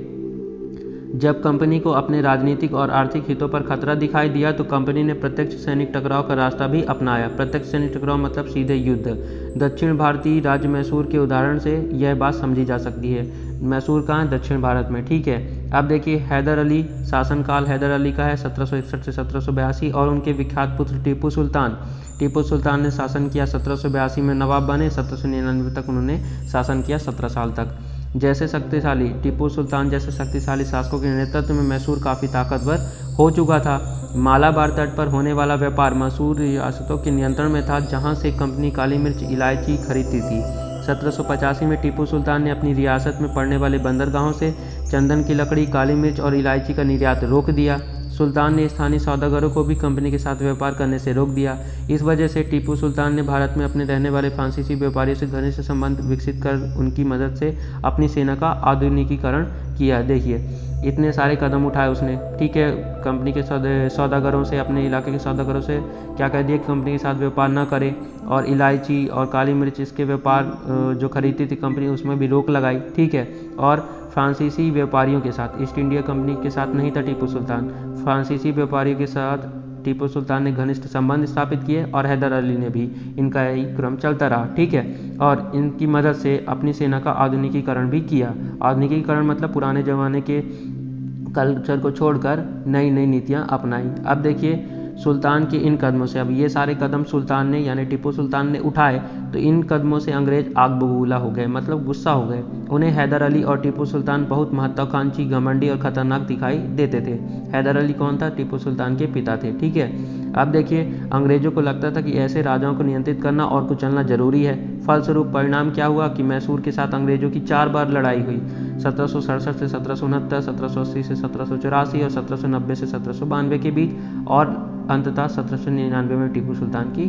जब कंपनी को अपने राजनीतिक और आर्थिक हितों पर खतरा दिखाई दिया तो कंपनी ने प्रत्यक्ष सैनिक टकराव का रास्ता भी अपनाया। प्रत्यक्ष सैनिक टकराव मतलब सीधे युद्ध। दक्षिण भारतीय राज्य मैसूर के उदाहरण से यह बात समझी जा सकती है। मैसूर कहाँ है? दक्षिण भारत में, ठीक है। अब देखिए हैदर अली, शासनकाल हैदर अली का है 1761 से 1782 और उनके विख्यात पुत्र टीपू सुल्तान। टीपू सुल्तान ने शासन किया 1782 में नवाब बने, 1799 तक उन्होंने शासन किया 17 साल तक। जैसे शक्तिशाली टीपू सुल्तान जैसे शक्तिशाली शासकों के नेतृत्व में मैसूर काफ़ी ताकतवर हो चुका था। मालाबार तट पर होने वाला व्यापार मैसूर रियासतों के नियंत्रण में था, जहां से कंपनी काली मिर्च इलायची खरीदती थी। 1785 में टीपू सुल्तान ने अपनी रियासत में पड़ने वाले बंदरगाहों से चंदन की लकड़ी, काली मिर्च और इलायची का निर्यात रोक दिया। सुल्तान ने स्थानीय सौदागरों को भी कंपनी के साथ व्यापार करने से रोक दिया। इस वजह से टीपू सुल्तान ने भारत में अपने रहने वाले फ्रांसीसी व्यापारियों से घनिष्ठ संबंध विकसित कर उनकी मदद से अपनी सेना का आधुनिकीकरण किया। देखिए इतने सारे कदम उठाए उसने, ठीक है। कंपनी के सौदागरों से, अपने इलाके के सौदागरों से क्या कह दिया, कंपनी के साथ व्यापार ना करे, और इलायची और काली मिर्च इसके व्यापार जो खरीदती थी कंपनी उसमें भी रोक लगाई, ठीक है। और फ्रांसीसी व्यापारियों के साथ, ईस्ट इंडिया कंपनी के साथ नहीं था टीपू सुल्तान, फ्रांसीसी व्यापारियों के साथ टीपू सुल्तान ने घनिष्ठ संबंध स्थापित किए और हैदर अली ने भी, इनका यही क्रम चलता रहा, ठीक है। और इनकी मदद से अपनी सेना का आधुनिकीकरण भी किया। आधुनिकीकरण मतलब पुराने ज़माने के कल्चर को छोड़कर नई नई नीतियाँ अपनाई। अब देखिए सुल्तान के इन कदमों से, अब ये सारे कदम सुल्तान ने यानी टीपू सुल्तान ने उठाए, तो इन कदमों से अंग्रेज आग बबूला हो गए, मतलब गुस्सा हो गए। उन्हें हैदर अली और टीपू सुल्तान बहुत महत्वाकांक्षी, घमंडी और खतरनाक दिखाई देते थे। हैदर अली कौन था? टीपू सुल्तान के पिता थे, ठीक है। अब देखिए अंग्रेजों को लगता था कि ऐसे राजाओं को नियंत्रित करना और कुचलना जरूरी है। फलस्वरूप परिणाम क्या हुआ कि मैसूर के साथ अंग्रेजों की 4 बार लड़ाई हुई, 1767 से 1769, 1780 से 1784 और 1790 से 1792 के बीच, और अंततः 1799 में टीपू सुल्तान की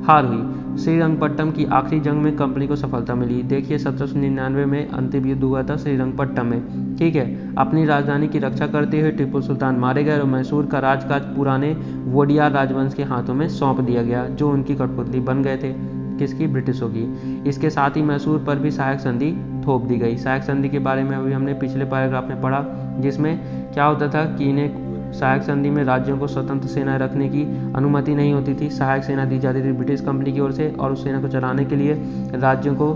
हार हुई। श्रीरंगपट्टम की आखिरी जंग में कंपनी को सफलता मिली। देखिए 1799 में अंतिम युद्ध हुआ था श्रीरंगपट्टम में, ठीक है। अपनी राजधानी की रक्षा करते हुए टीपू सुल्तान मारे गए और मैसूर का राजकाज पुराने वोडियार राजवंश के हाथों में सौंप दिया गया, जो उनकी कठपुतली बन गए थे, किसकी? ब्रिटिशों की। इसके साथ ही मैसूर पर भी सहायक संधि थोप दी गई। सहायक संधि के बारे में अभी हमने पिछले पैराग्राफ में पढ़ा, जिसमें क्या होता था कि इन्हें सहायक संधि में राज्यों को स्वतंत्र सेनाएं रखने की अनुमति नहीं होती थी। सहायक सेना दी जाती थी ब्रिटिश कंपनी की ओर से, और उस सेना को चलाने के लिए राज्यों को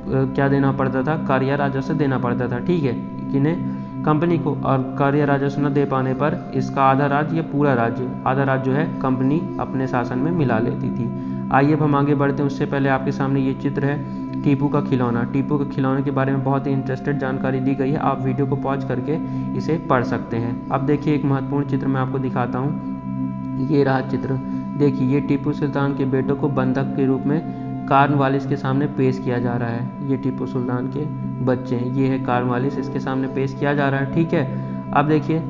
क्या देना पड़ता था? कर या राजस्व देना पड़ता था, ठीक है, किन्हें? कंपनी को। और कर या राजस्व न दे पाने पर इसका आधा राज्य या पूरा राज्य, आधा राज्य जो है कंपनी अपने शासन में मिला लेती थी। आइए अब हम आगे बढ़ते हैं, उससे पहले आपके सामने ये चित्र है टीपू का खिलौना। टीपू के खिलौने के बारे में बहुत ही इंटरेस्टेड जानकारी दी गई है, आप वीडियो को पॉज करके इसे पढ़ सकते हैं। अब देखिए एक महत्वपूर्ण चित्र मैं आपको दिखाता हूँ, ये रहा चित्र। देखिए ये टीपू सुल्तान के बेटों को बंधक के रूप में कॉर्नवालिस के सामने पेश किया जा रहा है। ये टीपू सुल्तान के बच्चे हैं, ये है कॉर्नवालिस, इसके सामने पेश किया जा रहा है, ठीक है। अब देखिए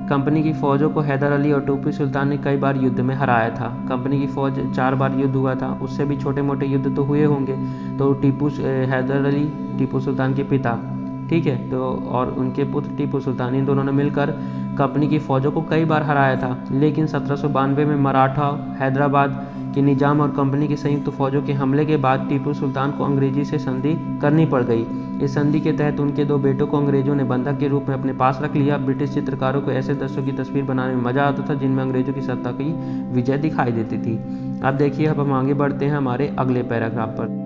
कंपनी की फौजों को हैदर अली और टीपू सुल्तान ने कई बार युद्ध में हराया था। कंपनी की फौज 4 बार युद्ध हुआ था, उससे भी छोटे मोटे युद्ध तो हुए होंगे। तो हैदर अली टीपू सुल्तान के पिता, ठीक है, तो और उनके पुत्र टीपू सुल्तान, इन दोनों ने मिलकर कंपनी की फौजों को कई बार हराया था। लेकिन 1792 में मराठा, हैदराबाद के निजाम और कंपनी की संयुक्त फौजों के हमले के बाद टीपू सुल्तान को अंग्रेजी से संधि करनी पड़ गई। इस संधि के तहत उनके 2 बेटों को अंग्रेजों ने बंधक के रूप में अपने पास रख लिया। ब्रिटिश चित्रकारों को ऐसे दृश्यों की तस्वीर बनाने में मजा आता था जिनमें अंग्रेजों की सत्ता की विजय दिखाई देती थी। अब देखिए अब हम आगे बढ़ते हैं हमारे अगले पैराग्राफ पर।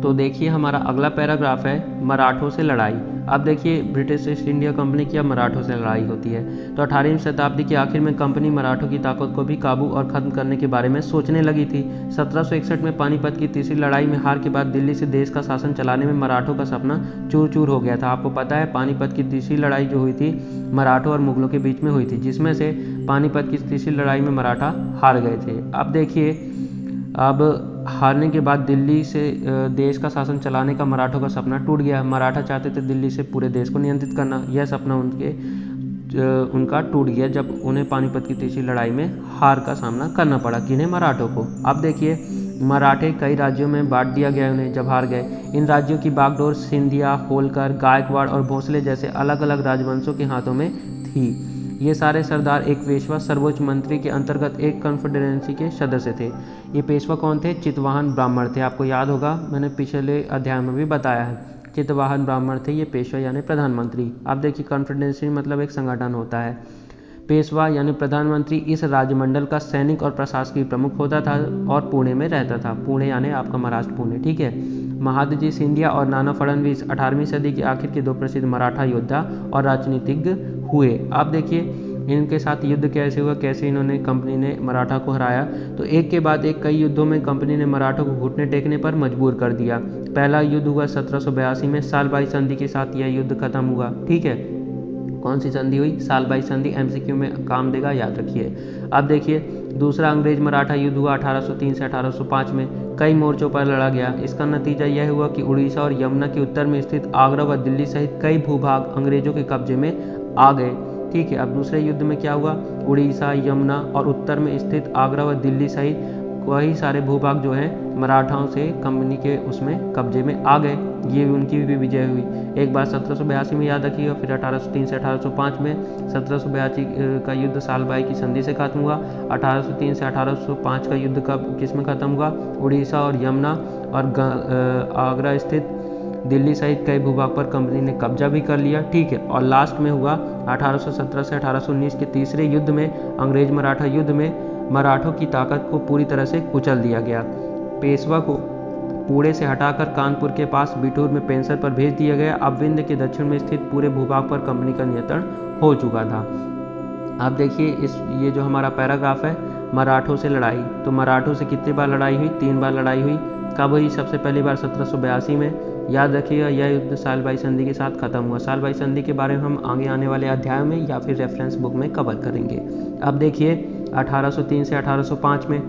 तो देखिए हमारा अगला पैराग्राफ है मराठों से लड़ाई। अब देखिए ब्रिटिश ईस्ट इंडिया कंपनी की अब मराठों से लड़ाई होती है। तो 18वीं शताब्दी के आखिर में कंपनी मराठों की ताकत को भी काबू और खत्म करने के बारे में सोचने लगी थी। 1761 में पानीपत की तीसरी लड़ाई में हार के बाद दिल्ली से देश का शासन चलाने में मराठों का सपना चूर चूर हो गया था। आपको पता है पानीपत की तीसरी लड़ाई जो हुई थी मराठों और मुगलों के बीच में हुई थी, जिसमें से पानीपत की तीसरी लड़ाई में मराठा हार गए थे। अब देखिए अब हारने के बाद दिल्ली से देश का शासन चलाने का मराठों का सपना टूट गया। मराठा चाहते थे दिल्ली से पूरे देश को नियंत्रित करना, यह सपना उनका टूट गया जब उन्हें पानीपत की तीसरी लड़ाई में हार का सामना करना पड़ा। किन्हें? मराठों को। अब देखिए मराठे कई राज्यों में बांट दिया गया उन्हें जब हार गए। इन राज्यों की बागडोर सिंधिया, होलकर, गायकवाड़ और भोसले जैसे अलग अलग राजवंशों के हाथों में थी। ये सारे सरदार एक पेशवा सर्वोच्च मंत्री के अंतर्गत एक कॉन्फेडरेंसी के सदस्य थे। ये पेशवा कौन थे? चितवाहन ब्राह्मण थे। आपको याद होगा मैंने पिछले अध्याय में भी बताया है, चितवाहन ब्राह्मण थे ये पेशवा यानी प्रधानमंत्री। अब देखिए कॉन्फेडरेंसी मतलब एक संगठन होता है। पेशवा यानी प्रधानमंत्री इस राज्यमंडल का सैनिक और प्रशासकीय प्रमुख होता था और पुणे में रहता था। पुणे यानी आपका महाराष्ट्र पुणे, ठीक है। महादजी सिंधिया और नाना फडणवीस 18वीं सदी के आखिर के दो प्रसिद्ध मराठा योद्धा और राजनीतिज्ञ हुए। आप देखिए इनके साथ युद्ध कैसे हुआ, कैसे इन्होंने कंपनी ने मराठा को हराया। तो एक के बाद एक कई युद्धों में कंपनी ने मराठों को घुटने टेकने पर मजबूर कर दिया। पहला युद्ध हुआ 1782 में, सालबाई संधि के साथ यह युद्ध खत्म हुआ, ठीक है। कौन सी संधि हुई? सालबाई संधि। एमसीक्यू में काम देगा, याद रखिए। अब देखिए दूसरा अंग्रेज मराठा युद्ध हुआ 1803 से 1805 में, कई मोर्चों पर लड़ा गया। इसका नतीजा यह हुआ कि उड़ीसा और यमुना के उत्तर में स्थित आगरा व दिल्ली सहित कई भूभाग अंग्रेजों के कब्जे में आ गए, ठीक है। अब दूसरे युद्ध में क्या हुआ? उड़ीसा, यमुना और उत्तर में स्थित आगरा व दिल्ली सहित वही सारे भूभाग जो हैं मराठाओं से कंपनी के उसमें कब्जे में आ गए। ये उनकी भी विजय हुई। एक बार 1782 में याद रखिएगा, फिर 1803 से 1805 में। 1782 का युद्ध सालबाई की संधि से खत्म हुआ। 1803 से 1805 का युद्ध कब किस में खत्म हुआ? उड़ीसा और यमुना और आगरा स्थित दिल्ली सहित कई भूभाग पर कंपनी ने कब्जा भी कर लिया, ठीक है। और लास्ट में हुआ 1817 से 1819 के तीसरे युद्ध में, अंग्रेज मराठा युद्ध में मराठों की ताकत को पूरी तरह से कुचल दिया गया। पेशवा को पुणे से हटाकर कानपुर के पास बिठूर में पेंशन पर भेज दिया गया। अब विंध्य के दक्षिण में स्थित पूरे भूभाग पर कंपनी का नियंत्रण हो चुका था। अब देखिए ये जो हमारा पैराग्राफ है, मराठों से लड़ाई। तो मराठों से कितनी बार लड़ाई हुई? 3 बार लड़ाई हुई। कब हुई? सबसे पहली बार 1782 में। याद रखिएगा यह युद्ध सालबाई संधि के साथ खत्म हुआ। सालबाई संधि के बारे में हम आगे आने वाले अध्याय में या फिर रेफरेंस बुक में कवर करेंगे। अब देखिए 1803 से 1805 में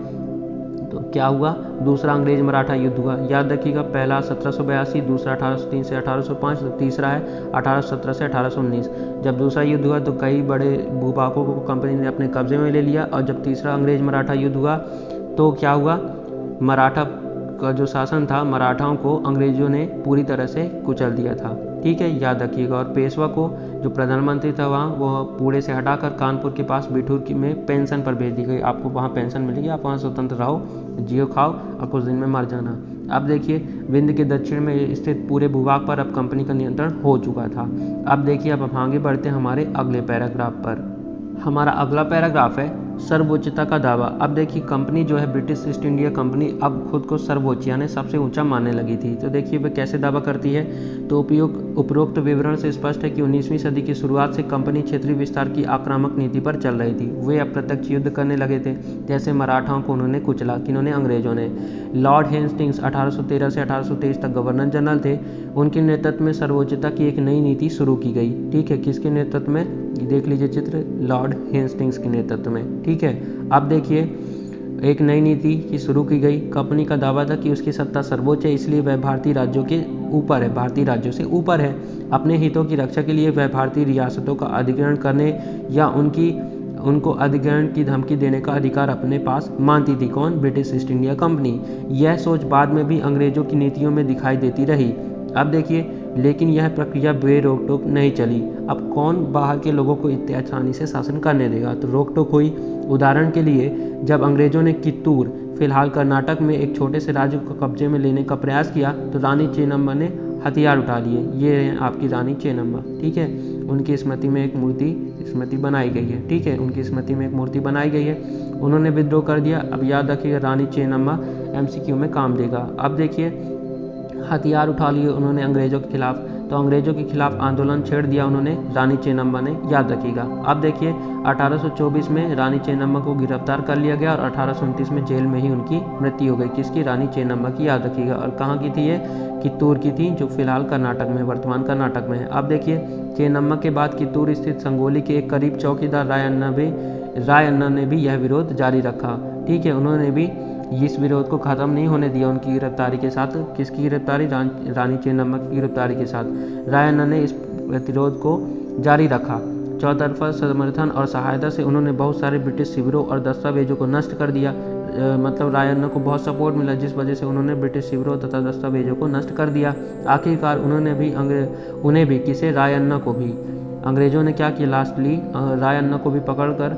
तो क्या हुआ? दूसरा अंग्रेज मराठा युद्ध हुआ। याद रखिएगा पहला 1782, दूसरा 1803 से 1805, तो तीसरा है 1817 से 1819। जब दूसरा युद्ध हुआ तो कई बड़े भूभागों को कंपनी ने अपने कब्जे में ले लिया। और जब तीसरा अंग्रेज मराठा युद्ध हुआ तो क्या हुआ? मराठा का जो शासन था, मराठाओं को अंग्रेजों ने पूरी तरह से कुचल दिया था, ठीक है, याद रखिएगा। और पेशवा को जो प्रधानमंत्री था वहाँ वो पुणे से हटाकर कानपुर के पास बिठूर में पेंशन पर भेज दी गई। आपको वहाँ पेंशन मिलेगी, आप वहाँ स्वतंत्र रहो, जियो खाओ और कुछ दिन में मर जाना। अब देखिए विंध्य के दक्षिण में स्थित पूरे भूभाग पर अब कंपनी का नियंत्रण हो चुका था। अब देखिए अब हम आगे बढ़ते हैं हमारे अगले पैराग्राफ पर। हमारा अगला पैराग्राफ है सर्वोच्चता का दावा। अब देखिए कंपनी जो है ब्रिटिश ईस्ट इंडिया कंपनी अब खुद को सर्वोच्च यानी सबसे ऊंचा मानने लगी थी। तो देखिए वह कैसे दावा करती है। तो उपरोक्त विवरण से स्पष्ट है कि 19वीं सदी की शुरुआत से कंपनी क्षेत्रीय विस्तार की आक्रामक नीति पर चल रही थी। वे अप्रत्यक्ष युद्ध करने लगे थे। जैसे मराठाओं को उन्होंने कुचला, किन्होंने? अंग्रेजों ने। लॉर्ड हेस्टिंग्स 1813 से 1823 तक गवर्नर जनरल थे। उनके नेतृत्व में सर्वोच्चता की एक नई नीति शुरू की गई, ठीक है। किसके नेतृत्व में? देख लीजिए चित्र, लॉर्ड हेस्टिंग्स के नेतृत्व में, ठीक है। अब देखिए एक नई नीति की शुरू की गई। कंपनी का दावा था कि उसकी सत्ता सर्वोच्च है, इसलिए वह भारतीय राज्यों के ऊपर है, भारतीय राज्यों से ऊपर है। अपने हितों की रक्षा के लिए वह भारतीय रियासतों का अधिग्रहण करने या उनको अधिग्रहण की धमकी देने का अधिकार अपने पास मानती थी। कौन? British East India company. यह सोच बाद में भी अंग्रेजों की नीतियों में दिखाई देती रही। अब देखिए लेकिन यह प्रक्रिया बेरोक टोक नहीं चली। अब कौन बाहर के लोगों को इतनी आसानी से शासन करने देगा? तो रोक टोक हुई। उदाहरण के लिए जब अंग्रेजों ने कित्तूर, फिलहाल कर्नाटक में एक छोटे से राज्य को कब्जे में लेने का प्रयास किया तो रानी चेन्नम्मा ने हथियार उठा लिए। ये है आपकी रानी चेन्नम्मा, ठीक है। उनकी स्मृति में एक स्मृति बनाई गई है, ठीक है। उनकी स्मृति में एक मूर्ति बनाई गई है। उन्होंने विद्रोह कर दिया। अब याद रखिएगा रानी चेन्नम्मा एमसीक्यू में काम देगा। अब देखिए हथियार उठा लिए उन्होंने अंग्रेजों के खिलाफ, तो अंग्रेजों के खिलाफ आंदोलन छेड़ दिया उन्होंने, रानी चेन्नम्मा ने, याद रखिएगा। अब देखिए 1824 में रानी चेन्नम्मा को गिरफ्तार कर लिया गया और 1829 में जेल में ही उनकी मृत्यु हो गई। किसकी? रानी चेन्नम्मा की, याद रखिएगा। और कहाँ की थी ये? कित्तूर की थी, जो फिलहाल कर्नाटक में, वर्तमान कर्नाटक में है। अब देखिए चेन्नम्मा के बाद कित्तूर स्थित संगोली के एक करीब चौकीदार राय अन्ना ने भी यह विरोध जारी रखा, ठीक है। उन्होंने भी इस विरोध को खत्म नहीं होने दिया उनकी गिरफ्तारी के साथ। किसकी गिरफ्तारी? रानी चेन्नम्मा की गिरफ्तारी के साथ राय अन्ना ने इस प्रतिरोध को जारी रखा। चौतरफा समर्थन और सहायता से उन्होंने बहुत सारे ब्रिटिश शिविरों और दस्तावेजों को नष्ट कर दिया। मतलब राय अन्ना को बहुत सपोर्ट मिला, जिस वजह से उन्होंने ब्रिटिश शिविरों तथा दस्तावेजों को नष्ट कर दिया। आखिरकार उन्हें भी किसे? राय अन्ना को भी अंग्रेजों ने क्या किया? लास्टली राय अन्ना को भी पकड़कर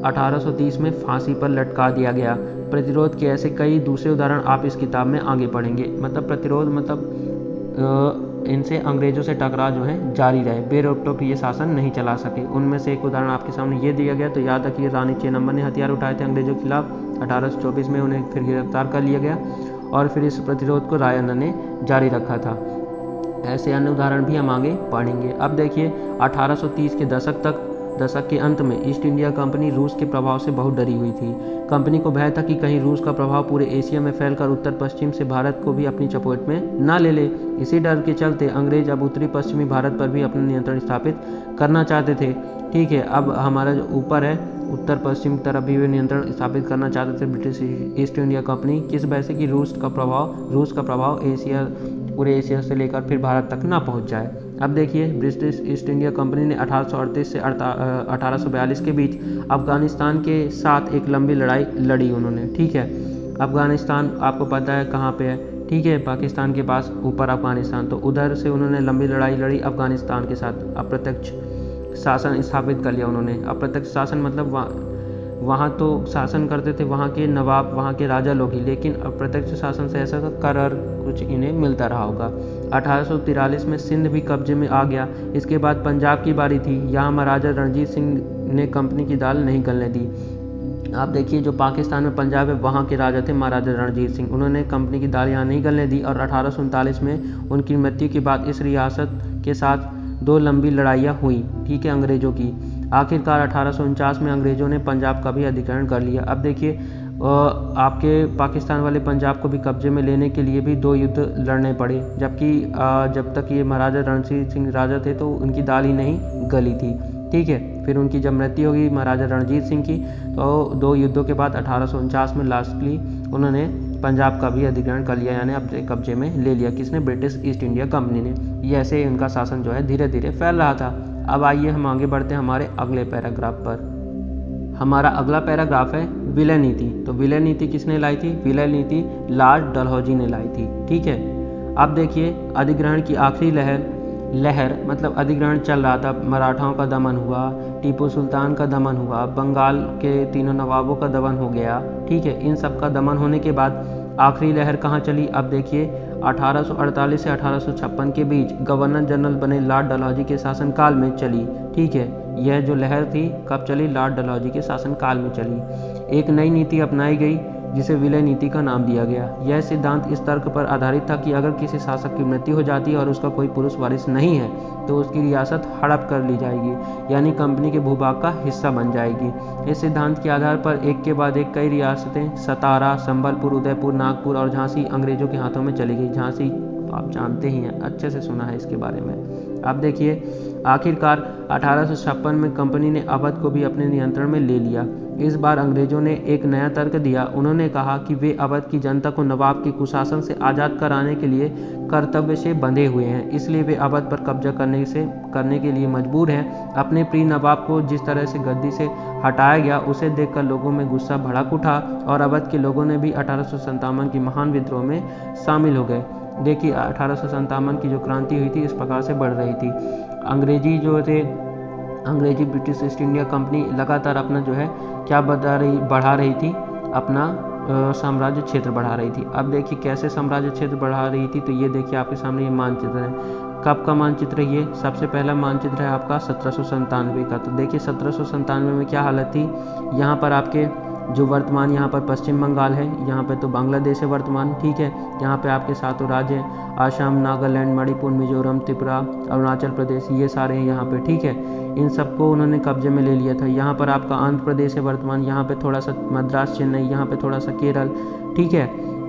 1830 में फांसी पर लटका दिया गया। प्रतिरोध के ऐसे कई दूसरे उदाहरण आप इस किताब में आगे पढ़ेंगे। मतलब प्रतिरोध मतलब इनसे अंग्रेजों से टकराव जो है जारी रहे, बेरोक-टोक ये शासन नहीं चला सके। उनमें से एक उदाहरण आपके सामने ये दिया गया। तो याद रखिए रानी चेन्नम्मा ने हथियार उठाए थे अंग्रेजों के खिलाफ। 1824 में उन्हें फिर गिरफ्तार कर लिया गया और फिर इस प्रतिरोध को रायन्ना ने जारी रखा था। ऐसे अन्य उदाहरण भी हम आगे पढ़ेंगे। अब देखिए 1830 के दशक के अंत में ईस्ट इंडिया कंपनी रूस के प्रभाव से बहुत डरी हुई थी। कंपनी को भय था कि कहीं रूस का प्रभाव पूरे एशिया में फैलकर उत्तर पश्चिम से भारत को भी अपनी चपेट में न ले ले। इसी डर के चलते अंग्रेज अब उत्तरी पश्चिमी भारत पर भी अपना नियंत्रण स्थापित करना चाहते थे। ठीक है, अब हमारा जो ऊपर है उत्तर पश्चिम तरफ भी वे नियंत्रण स्थापित करना चाहते थे ब्रिटिश ईस्ट इंडिया कंपनी। किस वजह से कि रूस का प्रभाव पूरे एशिया से लेकर फिर भारत तक ना पहुंच जाए। अब देखिए ब्रिटिश ईस्ट इंडिया कंपनी ने 1838 से 1842 के बीच अफगानिस्तान के साथ एक लंबी लड़ाई लड़ी उन्होंने। ठीक है, अफगानिस्तान आपको पता है कहाँ पे है। ठीक है, पाकिस्तान के पास ऊपर अफगानिस्तान, तो उधर से उन्होंने लंबी लड़ाई लड़ी अफगानिस्तान के साथ। अप्रत्यक्ष शासन स्थापित कर लिया उन्होंने। अप्रत्यक्ष शासन मतलब वहाँ तो शासन करते थे वहाँ के नवाब, वहाँ के राजा लोग ही, लेकिन अप्रत्यक्ष शासन से ऐसा कर कुछ इन्हें मिलता रहा होगा। 1843 में सिंध भी कब्जे में आ गया। इसके बाद पंजाब की बारी थी। यहाँ महाराजा रणजीत सिंह ने कंपनी की दाल नहीं गलने दी। आप देखिए जो पाकिस्तान में पंजाब है वहाँ के राजा थे महाराजा रणजीत सिंह, उन्होंने कंपनी की दाल यहाँ नहीं गलने दी और 1839 में उनकी मृत्यु के बाद इस रियासत के साथ 2 लंबी लड़ाइयाँ हुई। ठीक है, अंग्रेजों की। आखिरकार 1849 में अंग्रेजों ने पंजाब का भी अधिग्रहण कर लिया। अब देखिए आपके पाकिस्तान वाले पंजाब को भी कब्जे में लेने के लिए भी 2 युद्ध लड़ने पड़े, जबकि जब तक ये महाराजा रणजीत सिंह राजा थे तो उनकी दाल ही नहीं गली थी। ठीक है, फिर उनकी जब मृत्यु होगी महाराजा रणजीत सिंह की, तो 2 युद्धों के बाद 1849 में लास्टली उन्होंने पंजाब का भी अधिग्रहण कर लिया, यानी अपने कब्जे में ले लिया। किसने? ब्रिटिश ईस्ट इंडिया कंपनी ने। ये ऐसे उनका शासन जो है धीरे धीरे फैल रहा था। अब आइए हम आगे बढ़ते हैं हमारे अगले पैराग्राफ पर। हमारा अगला पैराग्राफ है विलय नीति। तो विलय नीति किसने लाई थी? विलय नीति लॉर्ड डलहौजी ने लाई थी। ठीक है, अब देखिए अधिग्रहण की आखिरी लहर मतलब अधिग्रहण चल रहा था। मराठाओं का दमन हुआ, टीपू सुल्तान का दमन हुआ, बंगाल के तीनों नवाबों का दमन हो गया। ठीक है, इन सब का दमन होने के बाद आखिरी लहर कहाँ चली? अब देखिए 1848 से 1856 के बीच गवर्नर जनरल बने लॉर्ड डलहौजी के शासनकाल में चली। ठीक है, यह जो लहर थी कब चली? लॉर्ड डलहौजी के शासनकाल में चली। एक नई नीति अपनाई गई जिसे विलय नीति का नाम दिया गया। यह सिद्धांत इस तर्क पर आधारित था कि अगर किसी शासक की मृत्यु हो जाती है और उसका कोई पुरुष वारिस नहीं है तो उसकी रियासत हड़प कर ली जाएगी, यानी कंपनी के भूभाग का हिस्सा बन जाएगी। इस सिद्धांत के आधार पर एक के बाद एक कई रियासतें सतारा, संबलपुर, उदयपुर, नागपुर और झांसी अंग्रेजों के हाथों में चली गई। झांसी आप जानते ही हैं, अच्छे से सुना है इसके बारे में। अब देखिए आखिरकार 1856 में कंपनी ने अवध को भी अपने नियंत्रण में ले लिया। इस बार अंग्रेजों ने एक नया तर्क दिया। उन्होंने कहा कि वे अवध की जनता को नवाब के कुशासन से आज़ाद कराने के लिए कर्तव्य से बंधे हुए हैं, इसलिए वे अवध पर कब्जा करने के लिए मजबूर हैं। अपने प्रिय नवाब को जिस तरह से गद्दी से हटाया गया उसे देखकर लोगों में गुस्सा भड़क उठा और अवध के लोगों ने भी 1857 की महान विद्रोह में शामिल हो गए। देखिए 1857 की जो क्रांति हुई थी इस प्रकार से बढ़ रही थी। अंग्रेजी ब्रिटिश ईस्ट इंडिया कंपनी लगातार अपना जो है क्या बढ़ा रही थी, अपना साम्राज्य क्षेत्र बढ़ा रही थी। अब देखिए कैसे साम्राज्य क्षेत्र बढ़ा रही थी, तो ये देखिए आपके सामने ये मानचित्र है। कब का मानचित्र है ये? सबसे पहला मानचित्र है आपका 1797 का। तो देखिए 1797 में क्या हालत थी, यहाँ पर आपके जो वर्तमान यहाँ पर पश्चिम बंगाल है, यहाँ पे तो बांग्लादेश है वर्तमान। ठीक है, यहाँ पे आपके 7 राज्य हैं, आसाम, नागालैंड, मणिपुर, मिजोरम, त्रिपुरा, अरुणाचल प्रदेश, ये सारे हैं यहाँ पे। ठीक है, इन सबको उन्होंने कब्जे में ले लिया था। यहाँ पर आपका आंध्र प्रदेश है वर्तमान, यहाँ पे थोड़ा सा मद्रास, चेन्नई, यहाँ पे थोड़ा सा केरल। ठीक है,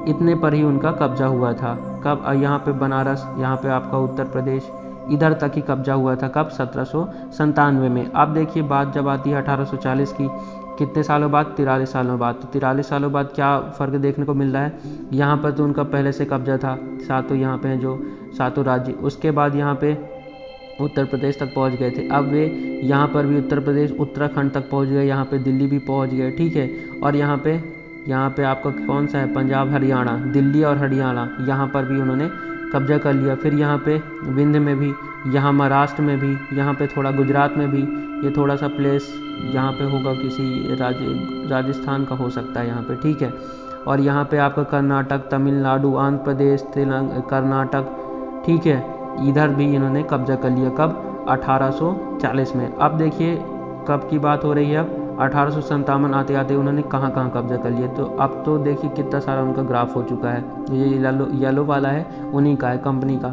इतने पर ही उनका कब्जा हुआ था। कब? यहाँ पे बनारस, यहाँ पे आपका उत्तर प्रदेश, इधर तक ही कब्जा हुआ था। कब? 1797 में। अब देखिए बात जब आती है 1840 की, कितने सालों बाद? 43 सालों बाद। तो 43 सालों बाद क्या फ़र्क देखने को मिल रहा है? यहाँ पर तो उनका पहले से कब्जा था, सातों यहाँ पे हैं जो 7 राज्य। उसके बाद यहाँ पे उत्तर प्रदेश तक पहुँच गए थे। अब वे यहाँ पर भी उत्तर प्रदेश, उत्तराखंड तक पहुँच गए, यहाँ पे दिल्ली भी पहुँच गए। ठीक है, और यहाँ पे आपका कौन सा है? पंजाब, हरियाणा, दिल्ली और हरियाणा, यहाँ पर भी उन्होंने कब्जा कर लिया। फिर यहाँ पे विंध्य में भी, यहाँ महाराष्ट्र में भी, यहाँ पे थोड़ा गुजरात में भी, ये थोड़ा सा प्लेस यहाँ पे होगा किसी राजस्थान का हो सकता है यहाँ पे। ठीक है, और यहाँ पे आपका कर्नाटक, तमिलनाडु, आंध्र प्रदेश, कर्नाटक, ठीक है, इधर भी इन्होंने कब्जा कर लिया। कब? 1840 में। अब देखिए कब की बात हो रही है, अब 1857 आते आते उन्होंने कहाँ कहाँ कब्जा कर लिया। तो अब तो देखिए कितना सारा उनका ग्राफ हो चुका है। ये येलो वाला है उन्हीं का है, कंपनी का।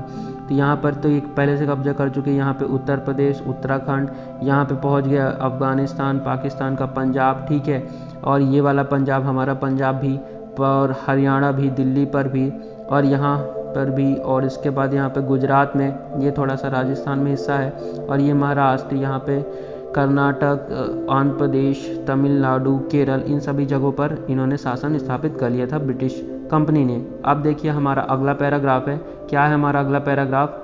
तो यहाँ पर तो एक पहले से कब्जा कर चुके हैं। यहाँ पे उत्तर प्रदेश, उत्तराखंड, यहाँ पे पहुँच गया अफगानिस्तान, पाकिस्तान का पंजाब, ठीक है। और ये वाला पंजाब हमारा पंजाब भी, और हरियाणा भी, दिल्ली पर भी, और यहाँ पर भी, और इसके बाद यहाँ पे गुजरात में, ये थोड़ा सा राजस्थान में हिस्सा है, और ये महाराष्ट्र, यहाँ पे कर्नाटक, आंध्र प्रदेश, तमिलनाडु, केरल, इन सभी जगहों पर इन्होंने शासन स्थापित कर लिया था ब्रिटिश कंपनी ने। अब देखिए हमारा अगला पैराग्राफ है। क्या है हमारा अगला पैराग्राफ?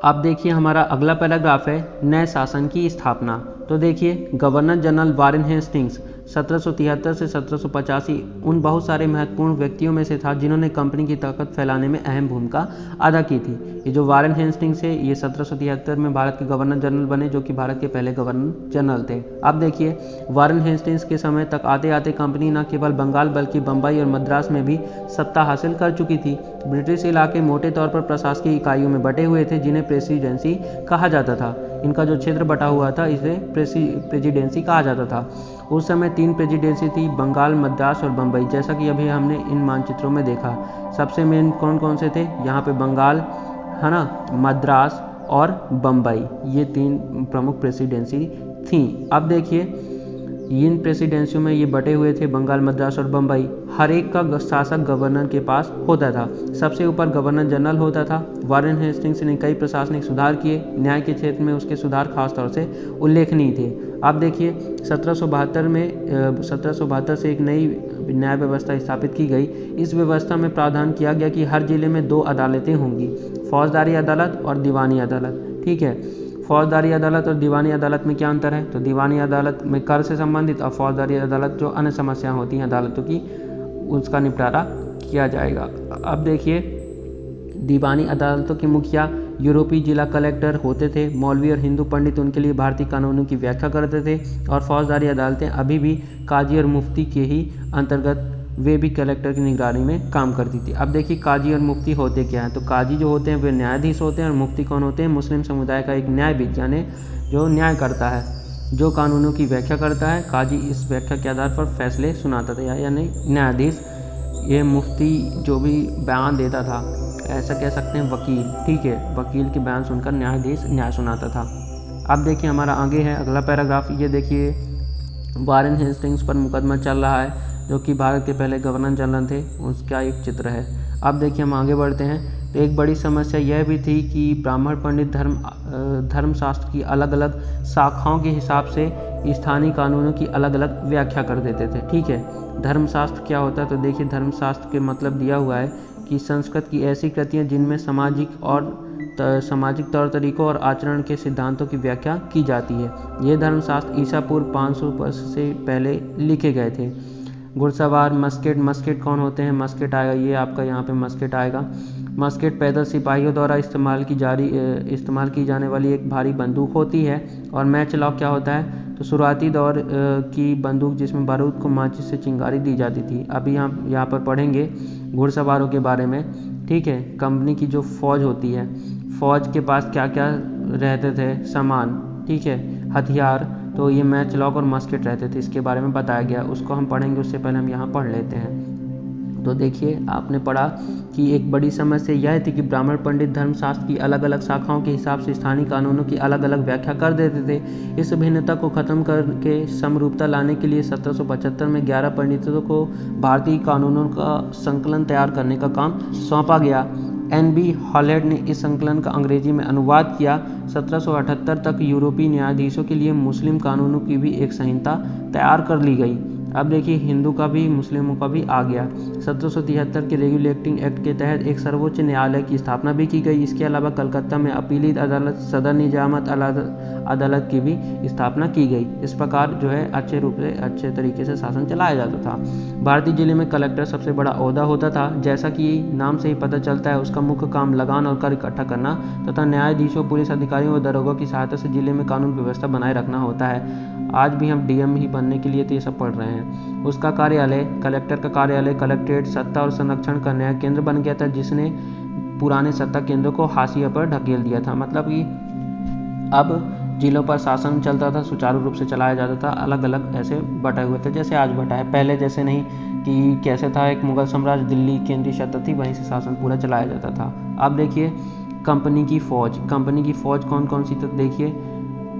अब देखिए हमारा अगला पैराग्राफ है नए शासन की स्थापना। तो देखिए गवर्नर जनरल वारेन हेस्टिंग्स 1773 से 1785 उन बहुत सारे महत्वपूर्ण व्यक्तियों में से था जिन्होंने कंपनी की ताकत फैलाने में अहम भूमिका अदा की थी। ये जो वारेन हेस्टिंग्स है ये 1773 में भारत के गवर्नर जनरल बने, जो कि भारत के पहले गवर्नर जनरल थे। अब देखिए वारेन हेस्टिंग्स के समय तक आते आते कंपनी न केवल बंगाल बल्कि बम्बई और मद्रास में भी सत्ता हासिल कर चुकी थी। ब्रिटिश इलाके मोटे तौर पर प्रशासकीय इकाइयों में बटे हुए थे जिन्हें प्रेसिडेंसी कहा जाता था। इनका जो क्षेत्र बटा हुआ था इसे प्रेसिडेंसी कहा जाता था। उस समय 3 प्रेसिडेंसी थी, बंगाल, मद्रास और बम्बई, जैसा कि अभी हमने इन मानचित्रों में देखा। सबसे मेन कौन कौन से थे? यहाँ पे बंगाल है ना, मद्रास और बम्बई, ये 3 प्रमुख प्रेसिडेंसी थी। अब देखिए इन प्रेसिडेंसियों में ये बटे हुए थे, बंगाल, मद्रास और बम्बई। हर एक का शासक गवर्नर के पास होता था। सबसे ऊपर गवर्नर जनरल होता था। वारेन हेस्टिंग्स ने कई प्रशासनिक सुधार किए। न्याय के क्षेत्र में उसके सुधार खासतौर से उल्लेखनीय थे। अब देखिए 1772 से एक नई न्याय व्यवस्था स्थापित की गई। इस व्यवस्था में प्रावधान किया गया कि हर जिले में 2 अदालतें होंगी, फौजदारी अदालत और दीवानी अदालत, ठीक है। फौजदारी अदालत और दीवानी अदालत में क्या अंतर है? तो दीवानी अदालत में कर से संबंधित और फौजदारी अदालत जो अन्य समस्याएं होती हैं अदालतों की, उसका निपटारा किया जाएगा। अब देखिए दीवानी अदालतों के मुखिया यूरोपीय जिला कलेक्टर होते थे। मौलवी और हिंदू पंडित उनके लिए भारतीय कानूनों की व्याख्या करते थे। और फौजदारी अदालतें अभी भी काजी और मुफ्ती के ही अंतर्गत, वे भी कलेक्टर की निगरानी में काम करती थी। अब देखिए काजी और मुफ्ती होते क्या हैं? तो काजी जो होते हैं वे न्यायाधीश होते हैं, और मुफ्ती कौन होते हैं? मुस्लिम समुदाय का एक न्याय विज्ञान है जो न्याय करता है, जो कानूनों की व्याख्या करता है। काजी इस व्याख्या के आधार पर फैसले सुनाता था, यानी न्यायाधीश। ये मुफ्ती जो भी बयान देता था, ऐसा कह सकते हैं वकील, ठीक है, वकील के बयान सुनकर न्यायाधीश न्याय सुनाता था। अब देखिए हमारा आगे है अगला पैराग्राफ। ये देखिए वारेन हेस्टिंग्स पर मुकदमा चल रहा है, जो कि भारत के पहले गवर्नर जनरल थे, उसका एक चित्र है। अब देखिए हम आगे बढ़ते हैं। तो एक बड़ी समस्या यह भी थी कि ब्राह्मण पंडित धर्मशास्त्र की अलग अलग शाखाओं के हिसाब से स्थानीय कानूनों की अलग अलग व्याख्या कर देते थे, ठीक है। धर्मशास्त्र क्या होता है? तो देखिए धर्मशास्त्र के मतलब दिया हुआ है कि संस्कृत की ऐसी कृतियाँ जिनमें सामाजिक तौर तरीकों और आचरण के सिद्धांतों की व्याख्या की जाती है। ये धर्मशास्त्र ईसा पूर्व 500 वर्ष से पहले लिखे गए थे। घुड़सवार, मस्केट कौन होते हैं? मस्केट आएगा, ये आपका यहाँ पे मस्केट आएगा। मस्केट पैदल सिपाहियों द्वारा इस्तेमाल की जाने वाली एक भारी बंदूक होती है। और मैच लॉक क्या होता है? तो शुरुआती दौर की बंदूक जिसमें बारूद को माचिस से चिंगारी दी जाती थी। अभी हम यहाँ पर पढ़ेंगे घुड़सवारों के बारे में, ठीक है। कंपनी की जो फौज होती है, फौज के पास क्या क्या रहते थे? सामान, ठीक है, हथियार। तो ये मैच लॉक और मस्केट रहते थे, इसके बारे में बताया गया। उसको हम पढ़ेंगे, उससे पहले हम यहाँ पढ़ लेते हैं। तो देखिए आपने पढ़ा कि एक बड़ी समस्या यह थी कि ब्राह्मण पंडित धर्मशास्त्र की अलग अलग शाखाओं के हिसाब से स्थानीय कानूनों की अलग अलग व्याख्या कर देते थे। इस भिन्नता को खत्म करके समरूपता लाने के लिए 1775 में 11 पंडितों को भारतीय कानूनों का संकलन तैयार करने का काम सौंपा गया। NB हॉलैंड ने इस संकलन का अंग्रेजी में अनुवाद किया। 1778 तक यूरोपीय न्यायाधीशों के लिए मुस्लिम कानूनों की भी एक संहिता तैयार कर ली गई। अब देखिए हिंदू का भी मुस्लिमों का भी आ गया। 1773 के रेगुलेटिंग एक्ट के तहत एक सर्वोच्च न्यायालय की स्थापना भी की गई। इसके अलावा कलकत्ता में अपीलीत अदालत, सदर निजामत अदालत की भी स्थापना की गई। इस प्रकार जो है अच्छे तरीके से शासन चलाया जाता था। भारतीय जिले में कलेक्टर सबसे बड़ा ओहदा होता था। जैसा कि नाम से ही पता चलता है, उसका मुख्य काम लगान और कर इकट्ठा करना तथा न्यायाधीशों, पुलिस अधिकारियों और दरोगा की सहायता से जिले में कानून व्यवस्था बनाए रखना होता है। आज भी हम DM ही बनने के लिए तो ये सब पढ़ रहे हैं। उसका कार्यालय, कलेक्टर का कार्यालय कलेक्ट्रेट, सत्ता और संरक्षण का नया केंद्र बन गया था, जिसने पुराने सत्ता केंद्रों को हाशिए पर ढकेल दिया था। मतलब कि अब जिलों पर शासन चलता था, सुचारू रूप से चलाया जाता था, अलग अलग ऐसे बटे हुए थे जैसे आज बटा है। पहले जैसे नहीं कि कैसे था, एक मुगल साम्राज्य दिल्ली केंद्रीय सत्ता थी, वहीं से शासन पूरा चलाया जाता था। अब देखिए कंपनी की फौज कौन कौन सी, तो देखिए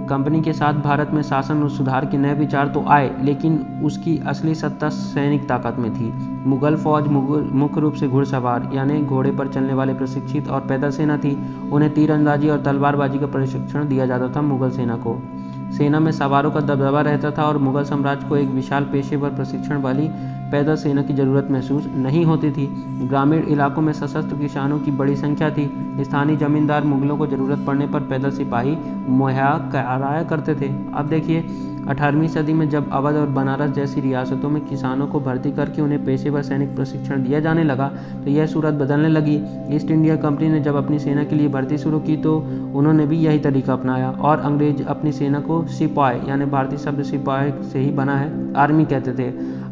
कंपनी के साथ भारत में शासन और सुधार के नए विचार तो आए, लेकिन उसकी असली सत्ता सैनिक ताकत में थी। मुगल फौज मुख्य रूप से घुड़सवार यानी घोड़े पर चलने वाले प्रशिक्षित और पैदल सेना थी। उन्हें तीरंदाजी और तलवारबाजी का प्रशिक्षण दिया जाता था। मुगल सेना को सेना में सवारों का दबदबा रहता था और मुगल साम्राज्य को एक विशाल पेशेवर प्रशिक्षण वाली पैदल सेना की जरूरत महसूस नहीं होती थी। ग्रामीण इलाकों में सशस्त्र किसानों की बड़ी संख्या थी। स्थानीय जमींदार मुगलों को जरूरत पड़ने पर पैदल सिपाही मुहैया कराया करते थे। अब देखिए 18वीं सदी में जब अवध और बनारस जैसी रियासतों में किसानों को भर्ती करके उन्हें पेशेवर सैनिक प्रशिक्षण दिया जाने लगा तो यह सूरत बदलने लगी। ईस्ट इंडिया कंपनी ने जब अपनी सेना के लिए भर्ती शुरू की तो उन्होंने भी यही तरीका अपनाया और अंग्रेज अपनी सेना को सिपाही यानी भारतीय शब्द सिपाही से ही बना है, आर्मी कहते थे।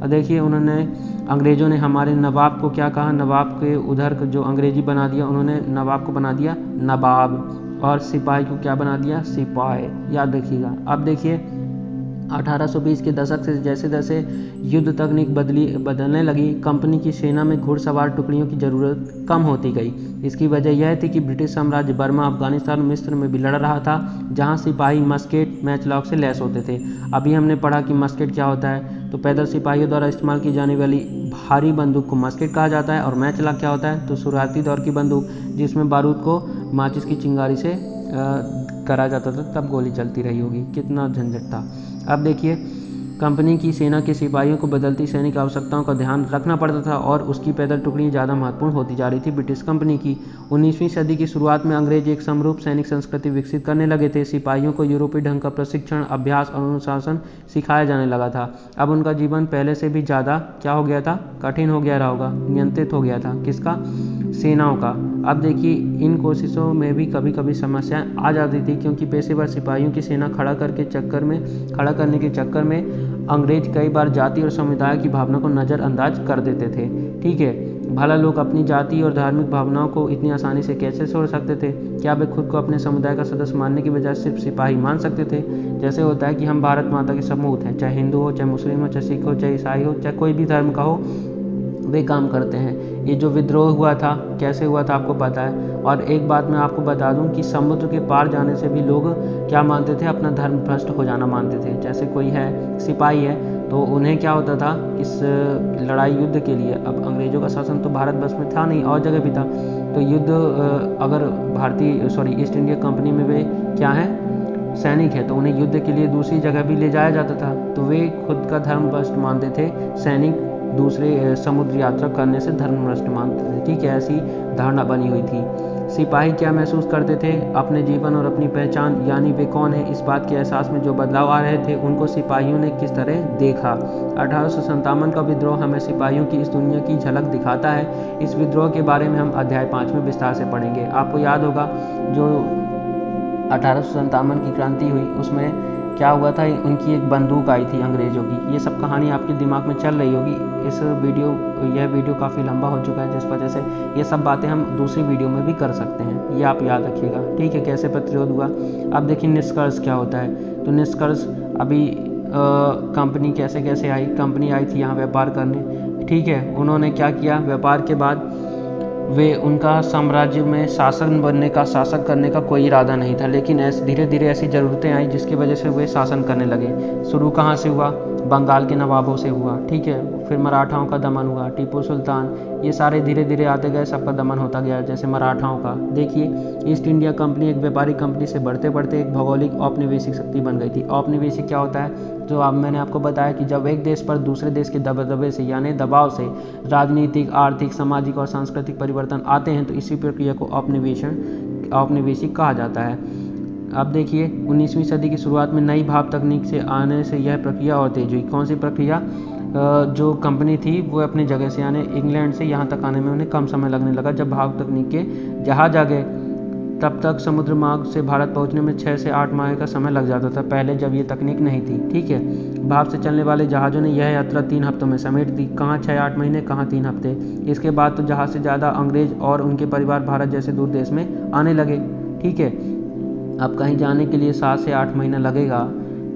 देखिए अंग्रेजों ने हमारे नवाब को क्या कहा, नवाब के उधर जो अंग्रेजी बना दिया, उन्होंने नवाब को बना दिया नवाब और सिपाही को क्या बना दिया, सिपाही। याद रखिएगा। अब देखिए 1820 के दशक से जैसे जैसे युद्ध तकनीक बदलने लगी, कंपनी की सेना में घुड़सवार टुकड़ियों की जरूरत कम होती गई। इसकी वजह यह थी कि ब्रिटिश साम्राज्य बर्मा, अफगानिस्तान और मिस्र में भी लड़ रहा था, जहां सिपाही मस्केट, मैचलॉक से लैस होते थे। अभी हमने पढ़ा कि मस्केट क्या होता है, तो पैदल सिपाहियों द्वारा इस्तेमाल की जाने वाली भारी बंदूक को मस्केट कहा जाता है। और मैचलॉक क्या होता है, तो शुरुआती दौर की बंदूक जिसमें बारूद को माचिस की चिंगारी से करा जाता था, तब गोली चलती रही होगी। कितना झंझट था। अब देखिए कंपनी की सेना के सिपाहियों को बदलती सैनिक आवश्यकताओं का ध्यान रखना पड़ता था और उसकी पैदल टुकड़ियां ज़्यादा महत्वपूर्ण होती जा रही थी ब्रिटिश कंपनी की। 19वीं सदी की शुरुआत में अंग्रेज एक समरूप सैनिक संस्कृति विकसित करने लगे थे। सिपाहियों को यूरोपीय ढंग का प्रशिक्षण, अभ्यास और अनुशासन सिखाया जाने लगा था। अब उनका जीवन पहले से भी ज़्यादा क्या हो गया था, कठिन हो गया रहा होगा, नियंत्रित हो गया था। किसका, सेनाओं का। अब देखिए इन कोशिशों में भी कभी कभी समस्याएं आ जाती थी, क्योंकि पेशेवर सिपाहियों की सेना खड़ा करने के चक्कर में अंग्रेज कई बार जाति और समुदाय की भावना को नज़रअंदाज कर देते थे। ठीक है, भला लोग अपनी जाति और धार्मिक भावनाओं को इतनी आसानी से कैसे छोड़ सकते थे? क्या वे खुद को अपने समुदाय का सदस्य मानने की बजाय सिर्फ सिपाही मान सकते थे? जैसे होता है कि हम भारत माता के सबूत हैं, चाहे हिंदू हो, चाहे मुस्लिम हो, चाहे सिख हो, चाहे ईसाई हो, चाहे कोई भी धर्म का हो, वे काम करते हैं। ये जो विद्रोह हुआ था कैसे हुआ था आपको पता है। और एक बात मैं आपको बता दूं कि समुद्र के पार जाने से भी लोग क्या मानते थे, अपना धर्म भ्रष्ट हो जाना मानते थे। जैसे कोई है सिपाही है तो उन्हें क्या होता था, इस लड़ाई युद्ध के लिए, अब अंग्रेजों का शासन तो भारत बस में था नहीं, और जगह भी था, तो युद्ध अगर ईस्ट इंडिया कंपनी में वे क्या है, सैनिक है, तो उन्हें युद्ध के लिए दूसरी जगह भी ले जाया जाता था। तो वे खुद का धर्म भ्रष्ट मानते थे, सैनिक दूसरे समुद्र यात्रा करने से धर्म भ्रष्ट मानते थे। ठीक है, ऐसी धारणा बनी हुई थी। सिपाही क्या महसूस करते थे, अपने जीवन और अपनी पहचान यानी वे कौन है, इस बात के एहसास में जो बदलाव आ रहे थे उनको सिपाहियों ने किस तरह देखा। 1857 का विद्रोह हमें सिपाहियों की इस दुनिया की झलक दिखाता है। इस विद्रोह के बारे में हम अध्याय 5 में विस्तार से पढ़ेंगे। आपको याद होगा जो 1857 की क्रांति हुई उसमें क्या हुआ था, उनकी एक बंदूक आई थी अंग्रेजों की। ये सब कहानी आपके दिमाग में चल रही होगी। यह वीडियो काफ़ी लंबा हो चुका है, जिस वजह से ये सब बातें हम दूसरी वीडियो में भी कर सकते हैं, ये आप याद रखिएगा। ठीक है, कैसे प्रतिरोध हुआ। अब देखिए निष्कर्ष क्या होता है। तो निष्कर्ष अभी कंपनी कैसे आई, कंपनी आई थी यहाँ व्यापार करने। ठीक है, उन्होंने क्या किया, व्यापार के बाद वे उनका साम्राज्य में शासक करने का कोई इरादा नहीं था, लेकिन धीरे धीरे ऐसी ज़रूरतें आई जिसकी वजह से वे शासन करने लगे। शुरू कहाँ से हुआ, बंगाल के नवाबों से हुआ। ठीक है, फिर मराठाओं का दमन हुआ, टीपू सुल्तान, ये सारे धीरे धीरे आते गए, सबका दमन होता गया। जैसे मराठाओं का देखिए, ईस्ट इंडिया कंपनी एक व्यापारिक कंपनी से बढ़ते बढ़ते एक भौगोलिक औपनिवेशिक शक्ति बन गई थी। औपनिवेशिक क्या होता है, जो अब मैंने आपको बताया कि जब एक देश पर दूसरे देश के दबदबे से यानी दबाव से राजनीतिक, आर्थिक, सामाजिक और सांस्कृतिक परिवर्तन आते हैं, तो इसी प्रक्रिया को औपनिवेशिक कहा जाता है। अब देखिए 19वीं सदी की शुरुआत में नई भाप तकनीक से आने से यह प्रक्रिया और तेज हुई। कौन सी प्रक्रिया, जो कंपनी थी वो अपनी जगह से यानी इंग्लैंड से यहाँ तक आने में उन्हें कम समय लगने लगा जब भाप तकनीक के जहाज आ गए। तब तक समुद्र मार्ग से भारत पहुंचने में 6 से 8 माह का समय लग जाता था, पहले जब ये तकनीक नहीं थी। ठीक है, भाप से चलने वाले जहाज़ों ने यह यात्रा 3 हफ्तों में समेट दी। कहाँ 6-8 महीने, कहाँ 3 हफ्ते। इसके बाद तो जहाज़ से ज़्यादा अंग्रेज और उनके परिवार भारत जैसे दूर देश में आने लगे। ठीक है, अब कहीं जाने के लिए 7 से 8 महीना लगेगा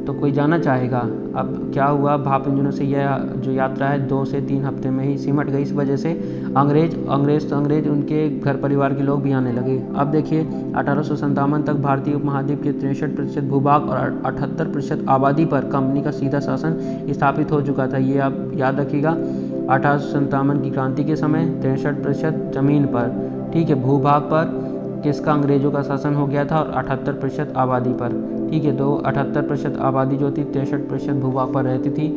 तो कोई जाना चाहेगा। अब क्या हुआ, भाप इंजनों से यह जो यात्रा है 2 से 3 हफ्ते में ही सिमट गई। इस वजह से अंग्रेज उनके घर परिवार के लोग भी आने लगे। अब देखिए 1857 तक भारतीय उपमहाद्वीप के 63% भूभाग और 78% आबादी पर कंपनी का सीधा शासन स्थापित हो चुका था। ये आप याद रखिएगा, 1857 की क्रांति के समय 63% जमीन पर, ठीक है, भूभाग पर किसका, अंग्रेजों का शासन हो गया था, और 78% आबादी पर। ठीक है, तो 78% आबादी जो थी 63% भूभाग पर रहती थी,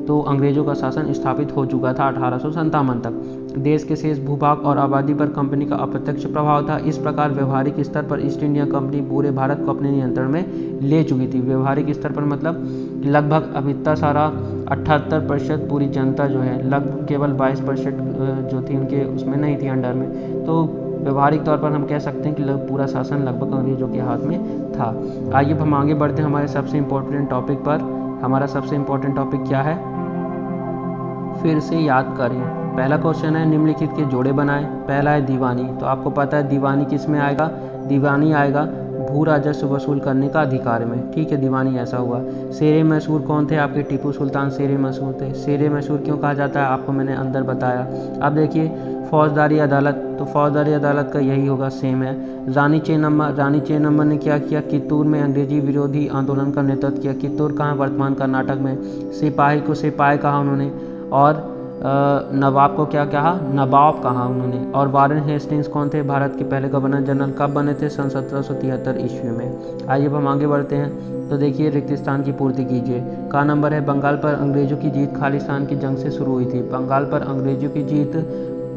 तो अंग्रेजों का शासन स्थापित हो चुका था 1857 तक। देश के शेष भूभाग और आबादी पर कंपनी का अप्रत्यक्ष प्रभाव था। इस प्रकार व्यवहारिक स्तर पर ईस्ट इंडिया कंपनी पूरे भारत को अपने नियंत्रण में ले चुकी थी। व्यवहारिक स्तर पर मतलब लगभग अब इतना सारा 78% पूरी जनता जो है, लगभग केवल 22% जो थी उनके उसमें नहीं थी, अंडर में। तो व्यवहारिक तौर पर हम कह सकते हैं कि पूरा शासन लगभग अंग्रेजों के हाथ में था। आइए हम आगे बढ़ते हैं हमारे सबसे इम्पोर्टेंट टॉपिक पर। हमारा सबसे इम्पोर्टेंट टॉपिक क्या है, फिर से याद करें। पहला क्वेश्चन है निम्नलिखित के जोड़े बनाएं। पहला है दीवानी। तो आपको पता है दीवानी किस में आएगा, दीवानी आएगा भू राजस्व वसूल करने का अधिकार में। ठीक है, दीवानी ऐसा हुआ। शेरे मैसूर कौन थे, आपके टीपू सुल्तान शेरे मैसूर थे। शेरे मैसूर क्यों कहा जाता है, आपको मैंने अंदर बताया। अब देखिए फौजदारी अदालत, तो फौजदारी अदालत का यही होगा, सेम है। रानी चेन्नम्मा ने क्या किया, कित्तूर में अंग्रेजी विरोधी आंदोलन का नेतृत्व किया। कित्तूर कहाँ, वर्तमान कर्नाटक में। सिपाही को सिपाही कहा उन्होंने, और नवाब को क्या कहा, नवाब कहा उन्होंने। और वारेन हेस्टिंग्स कौन थे, भारत के पहले गवर्नर जनरल। कब बने थे, सन 1773 ईस्वी में। आइए अब हम आगे बढ़ते हैं। तो देखिए रिक्तिस्थान की पूर्ति कीजिए। का नंबर है बंगाल पर अंग्रेजों की जीत खालिस्तान की जंग से शुरू हुई थी। बंगाल पर अंग्रेजों की जीत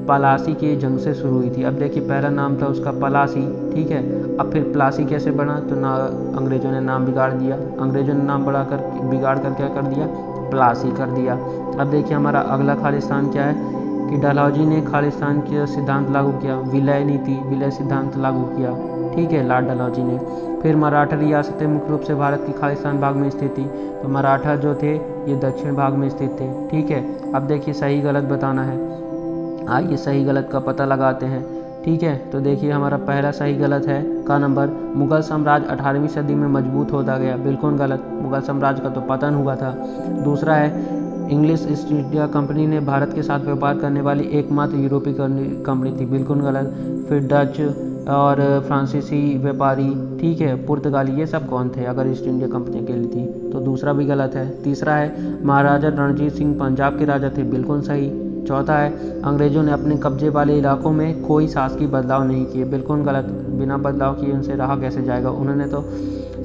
पलासी की जंग से शुरू हुई थी। अब देखिए पहला नाम था उसका पलासी, ठीक है। अब फिर प्लासी कैसे बना, तो ना अंग्रेजों ने नाम बिगाड़ दिया, अंग्रेजों ने नाम बिगाड़ कर क्या कर दिया, प्लासी कर दिया। अब देखिए हमारा अगला खालिस्तान क्या है कि डलहौजी ने खालिस्तान के सिद्धांत लागू किया, विलय नीति, विलय सिद्धांत लागू किया, ठीक है, लॉर्ड डलहौजी ने। फिर मराठा रियासतें मुख्य रूप से भारत की खालिस्तान भाग में स्थित थी, तो मराठा जो थे ये दक्षिण भाग में स्थित थे, ठीक है। अब देखिए सही गलत बताना है, आइए सही गलत का पता लगाते हैं, ठीक है। तो देखिए हमारा पहला सही गलत है का नंबर, मुगल साम्राज्य 18वीं सदी में मजबूत होता गया, बिल्कुल गलत, मुगल साम्राज्य का तो पतन हुआ था। दूसरा है इंग्लिश ईस्ट इंडिया कंपनी ने भारत के साथ व्यापार करने वाली एकमात्र यूरोपीय कंपनी थी, बिल्कुल गलत। फिर डच और फ्रांसीसी व्यापारी, ठीक है, पुर्तगाली, ये सब कौन थे अगर ईस्ट इंडिया कंपनी अकेली थी, तो दूसरा भी गलत है। तीसरा है महाराजा रणजीत सिंह पंजाब के राजा थे, बिल्कुल सही। चौथा है अंग्रेजों ने अपने कब्जे वाले इलाकों में कोई शासकीय बदलाव नहीं किए, बिल्कुल गलत, बिना बदलाव किए उनसे रहा कैसे जाएगा, उन्होंने तो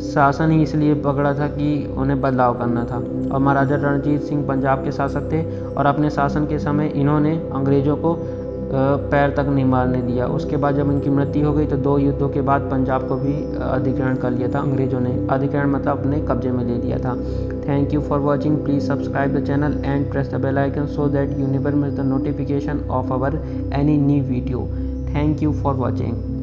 शासन ही इसलिए पकड़ा था कि उन्हें बदलाव करना था। और महाराजा रणजीत सिंह पंजाब के शासक थे और अपने शासन के समय इन्होंने अंग्रेजों को पैर तक नहीं मारने दिया। उसके बाद जब इनकी मृत्यु हो गई तो 2 युद्धों के बाद पंजाब को भी अधिग्रहण कर लिया था अंग्रेजों ने, अधिग्रहण मतलब अपने कब्जे में ले लिया था। Thank you for watching. Please subscribe the channel and press the bell icon so that you never miss the notification of our any new video. Thank you for watching.